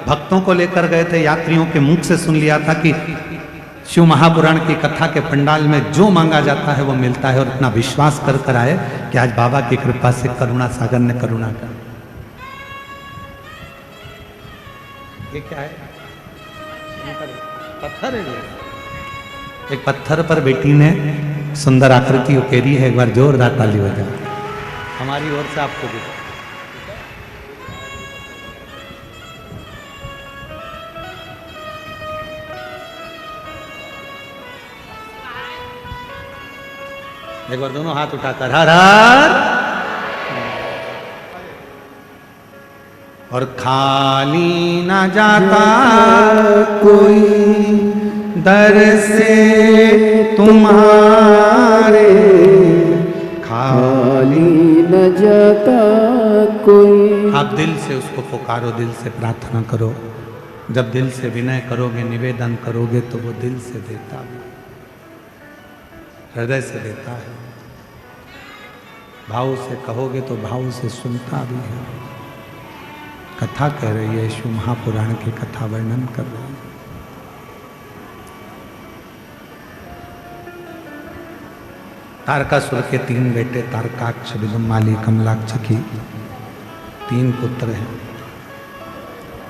भक्तों को लेकर गए थे, यात्रियों के मुख से सुन लिया था कि शिव महापुराण की कथा के पंडाल में जो मांगा जाता है वो मिलता है। और इतना विश्वास कर कर आए कि आज बाबा की कृपा से करुणा सागर ने करुणा कर। ये क्या है? पत्थर है। एक पत्थर पर बेटी ने सुंदर आकृति उकेरी है। एक बार जोरदार ताली बजा हमारी ओर से आपको भी। एक बार दोनों हाथ उठाकर हर हर। और खाली ना जाता कोई दर से तुम्हारे, खाली न जाता कोई। आप दिल से उसको पुकारो, दिल से प्रार्थना करो। जब दिल से विनय करोगे, निवेदन करोगे तो वो दिल से देता है, हृदय से देता है। भाव से कहोगे तो भाव से सुनता भी है। कथा कह रही है, शिव महापुराण की कथा वर्णन कर रही है। तारकासुर के 3 बेटे तारकाक्ष, विदुमाली, कमलाक्ष की 3 पुत्र हैं।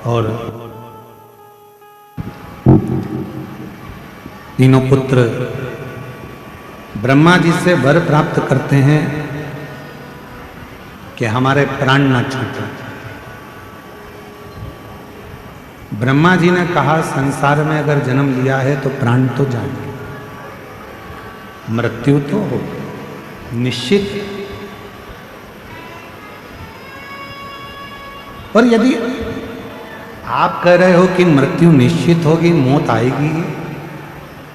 और तीनों पुत्र ब्रह्मा जी से वर प्राप्त करते हैं कि हमारे प्राण न छूटे। ब्रह्मा जी ने कहा संसार में अगर जन्म लिया है तो प्राण तो जाएंगे, मृत्यु तो हो निश्चित। और यदि आप कह रहे हो कि मृत्यु निश्चित होगी, मौत आएगी,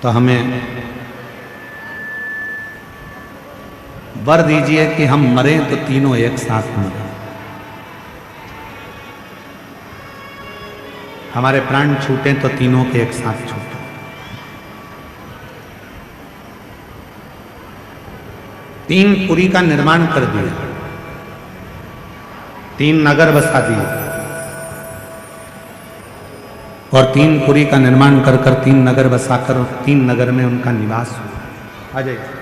तो हमें वर दीजिए कि हम मरें तो तीनों एक साथ मरें। हमारे प्राण छूटे तो तीनों के एक साथ छूटे। तीन पुरी का निर्माण कर दिया, 3 नगर बसा दिए और 3 पुरी का निर्माण कर 3 नगर बसाकर 3 नगर में उनका निवास हुआ। आ जाइए।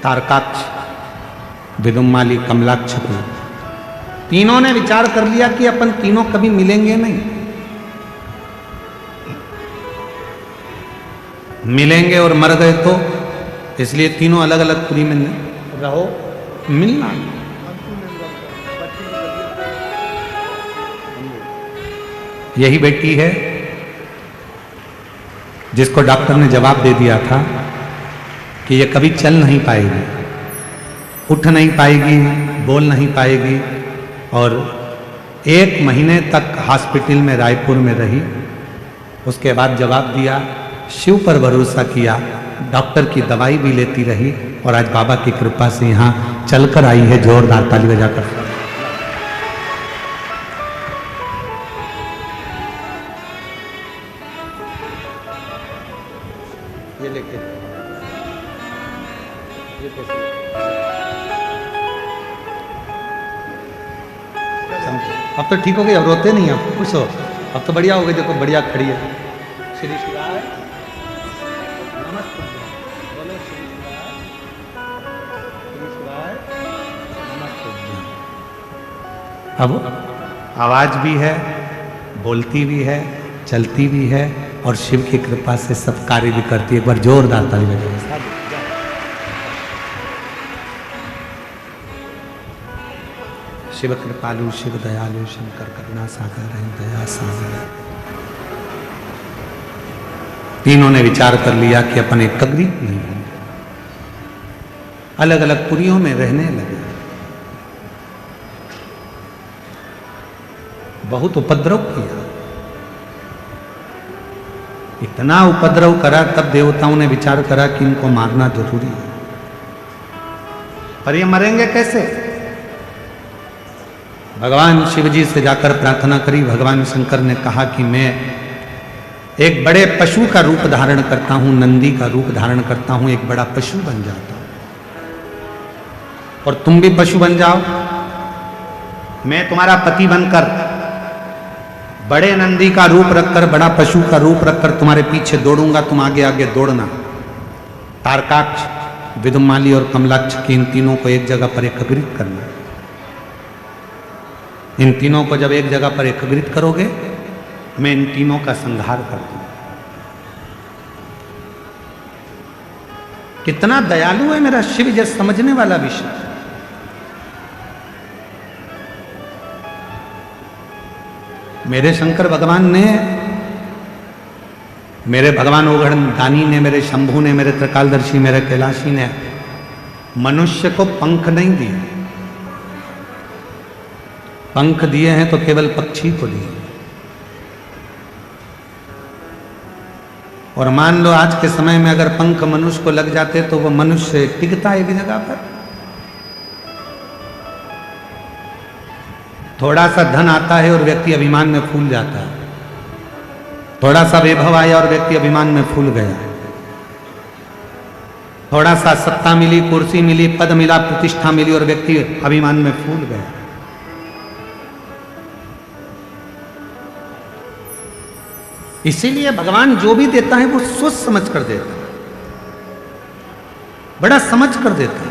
तारकाक्ष, विदुमाली, कमलाक्ष को तीनों ने विचार कर लिया कि अपन तीनों कभी मिलेंगे नहीं, मिलेंगे और मर गए तो, इसलिए तीनों अलग अलग पुरी में रहो, मिलना। यही बेटी है जिसको डॉक्टर ने जवाब दे दिया था कि ये कभी चल नहीं पाएगी, उठ नहीं पाएगी, बोल नहीं पाएगी। और 1 महीने तक हॉस्पिटल में रायपुर में रही। उसके बाद जवाब दिया, शिव पर भरोसा किया, डॉक्टर की दवाई भी लेती रही और आज बाबा की कृपा से यहाँ चलकर आई है। जोरदार ताली बजाकर। ये लेके अब तो ठीक हो गई, अब रोते नहीं, अब खुश हो, अब तो बढ़िया हो गई। देखो बढ़िया खड़ी है। श्री शिवाय नमस्ते, बोलो श्री शिवाय नमस्ते। अब आवाज भी है, बोलती भी है, चलती भी है और शिव की कृपा से सब कार्य भी करती है। एक बार जोरदार ताली बजाइए। शिव कृपालु शिव दयालु शंकर करुणा सागर है दया सागर। तीनों ने विचार कर लिया कि अपन एकाग्रित नहीं होंगे, अलग अलग पुरियों में रहने लगे। बहुत उपद्रव किया, इतना उपद्रव करा, तब देवताओं ने विचार करा कि इनको मारना जरूरी है। पर ये मरेंगे कैसे? भगवान शिव जी से जाकर प्रार्थना करी। भगवान शंकर ने कहा कि मैं एक बड़े पशु का रूप धारण करता हूं, नंदी का रूप धारण करता हूं, एक बड़ा पशु बन जाता हूं, और तुम भी पशु बन जाओ। मैं तुम्हारा पति बनकर बड़े नंदी का रूप रखकर, बड़ा पशु का रूप रखकर तुम्हारे पीछे दौड़ूंगा, तुम आगे आगे दौड़ना। तारकाक्ष, विदुमाली और कमलाक्ष के इन तीनों को एक जगह पर एकत्रित करना। इन तीनों को जब एक जगह पर एकत्रित करोगे, मैं इन तीनों का संहार कर दूंगा। कितना दयालु है मेरा शिव, जैसे समझने वाला विषय। मेरे शंकर भगवान ने, मेरे भगवान ओघड़ दानी ने, मेरे शंभू ने, मेरे त्रिकालदर्शी, मेरे कैलाशी ने मनुष्य को पंख नहीं दिए। पंख दिए हैं तो केवल पक्षी को दिए। और मान लो आज के समय में अगर पंख मनुष्य को लग जाते तो वो मनुष्य टिकता एक जगह पर। थोड़ा सा धन आता है और व्यक्ति अभिमान में फूल जाता है, थोड़ा सा वैभव आया और व्यक्ति अभिमान में फूल गया, थोड़ा सा सत्ता मिली, कुर्सी मिली, पद मिला, प्रतिष्ठा मिली और व्यक्ति अभिमान में फूल गया। इसीलिए भगवान जो भी देता है वो सोच समझ कर देता है, बड़ा समझ कर देता है।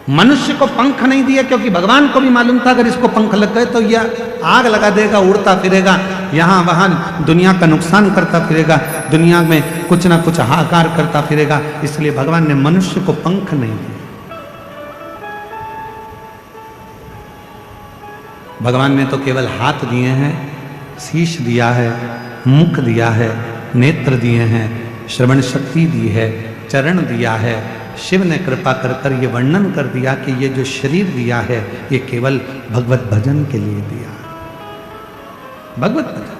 मनुष्य को पंख नहीं दिए क्योंकि भगवान को भी मालूम था अगर इसको पंख लग गए तो यह आग लगा देगा, उड़ता फिरेगा, यहां वहां दुनिया का नुकसान करता फिरेगा, दुनिया में कुछ ना कुछ हाहाकार करता फिरेगा। इसलिए भगवान ने मनुष्य को पंख नहीं दिए। भगवान ने तो केवल हाथ दिए हैं, शीश दिया है, मुख दिया है, नेत्र दिए हैं, श्रवण शक्ति दी है, चरण दिया है। शिव ने कृपा कर कर ये वर्णन कर दिया कि ये जो शरीर दिया है ये केवल भगवत भजन के लिए दिया है। भगवत भजन।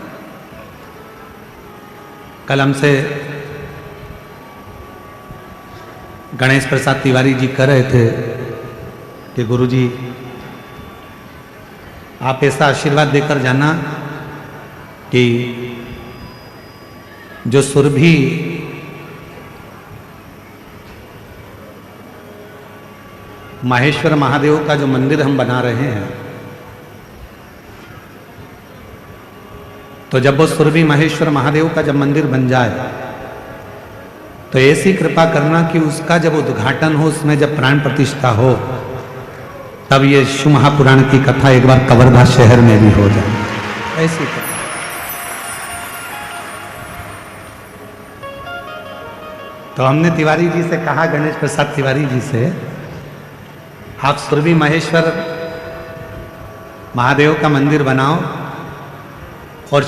कल हमसे गणेश प्रसाद तिवारी जी कह रहे थे कि गुरुजी आप ऐसा आशीर्वाद देकर जाना कि जो सुरभि माहेश्वर महादेव का जो मंदिर हम बना रहे हैं, तो जब वो सुरभि माहेश्वर महादेव का जब मंदिर बन जाए तो ऐसी कृपा करना कि उसका जब उद्घाटन हो, उसमें जब प्राण प्रतिष्ठा हो, तब ये शिव महापुराण की कथा एक बार कवर्धा शहर में भी हो जाए। ऐसी कथा। तो हमने तिवारी जी से कहा, गणेश प्रसाद तिवारी जी से, आप सुरभि महेश्वर महादेव का मंदिर बनाओ और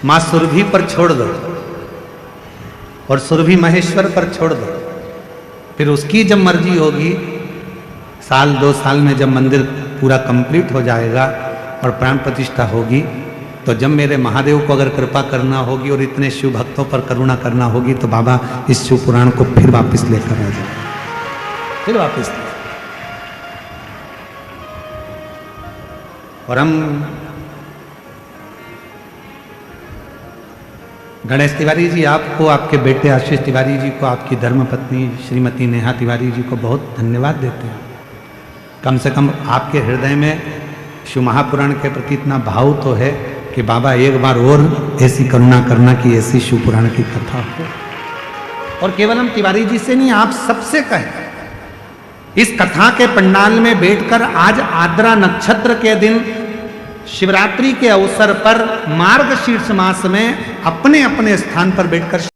मां सुरभि पर छोड़ दो और सुरभि महेश्वर पर छोड़ दो। फिर उसकी जब मर्जी होगी, साल 2 साल में जब मंदिर पूरा कंप्लीट हो जाएगा और प्राण प्रतिष्ठा होगी, तो जब मेरे महादेव को अगर कृपा करना होगी और इतने शिव भक्तों पर करुणा करना होगी, तो बाबा इस शिव पुराण को फिर वापस लेकर आ जाए, फिर वापस। और हम गणेश तिवारी जी आपको, आपके बेटे आशीष तिवारी जी को, आपकी धर्मपत्नी श्रीमती नेहा तिवारी जी को बहुत धन्यवाद देते हैं। कम से कम आपके हृदय में शिव महापुराण के प्रति इतना भाव तो है कि बाबा एक बार और ऐसी करुणा करना कि ऐसी शिव पुराण की कथा हो। और केवल हम तिवारी जी से नहीं, आप सबसे कहें, इस कथा के पंडाल में बैठकर आज आद्रा नक्षत्र के दिन शिवरात्रि के अवसर पर मार्गशीर्ष मास में अपने अपने स्थान पर बैठकर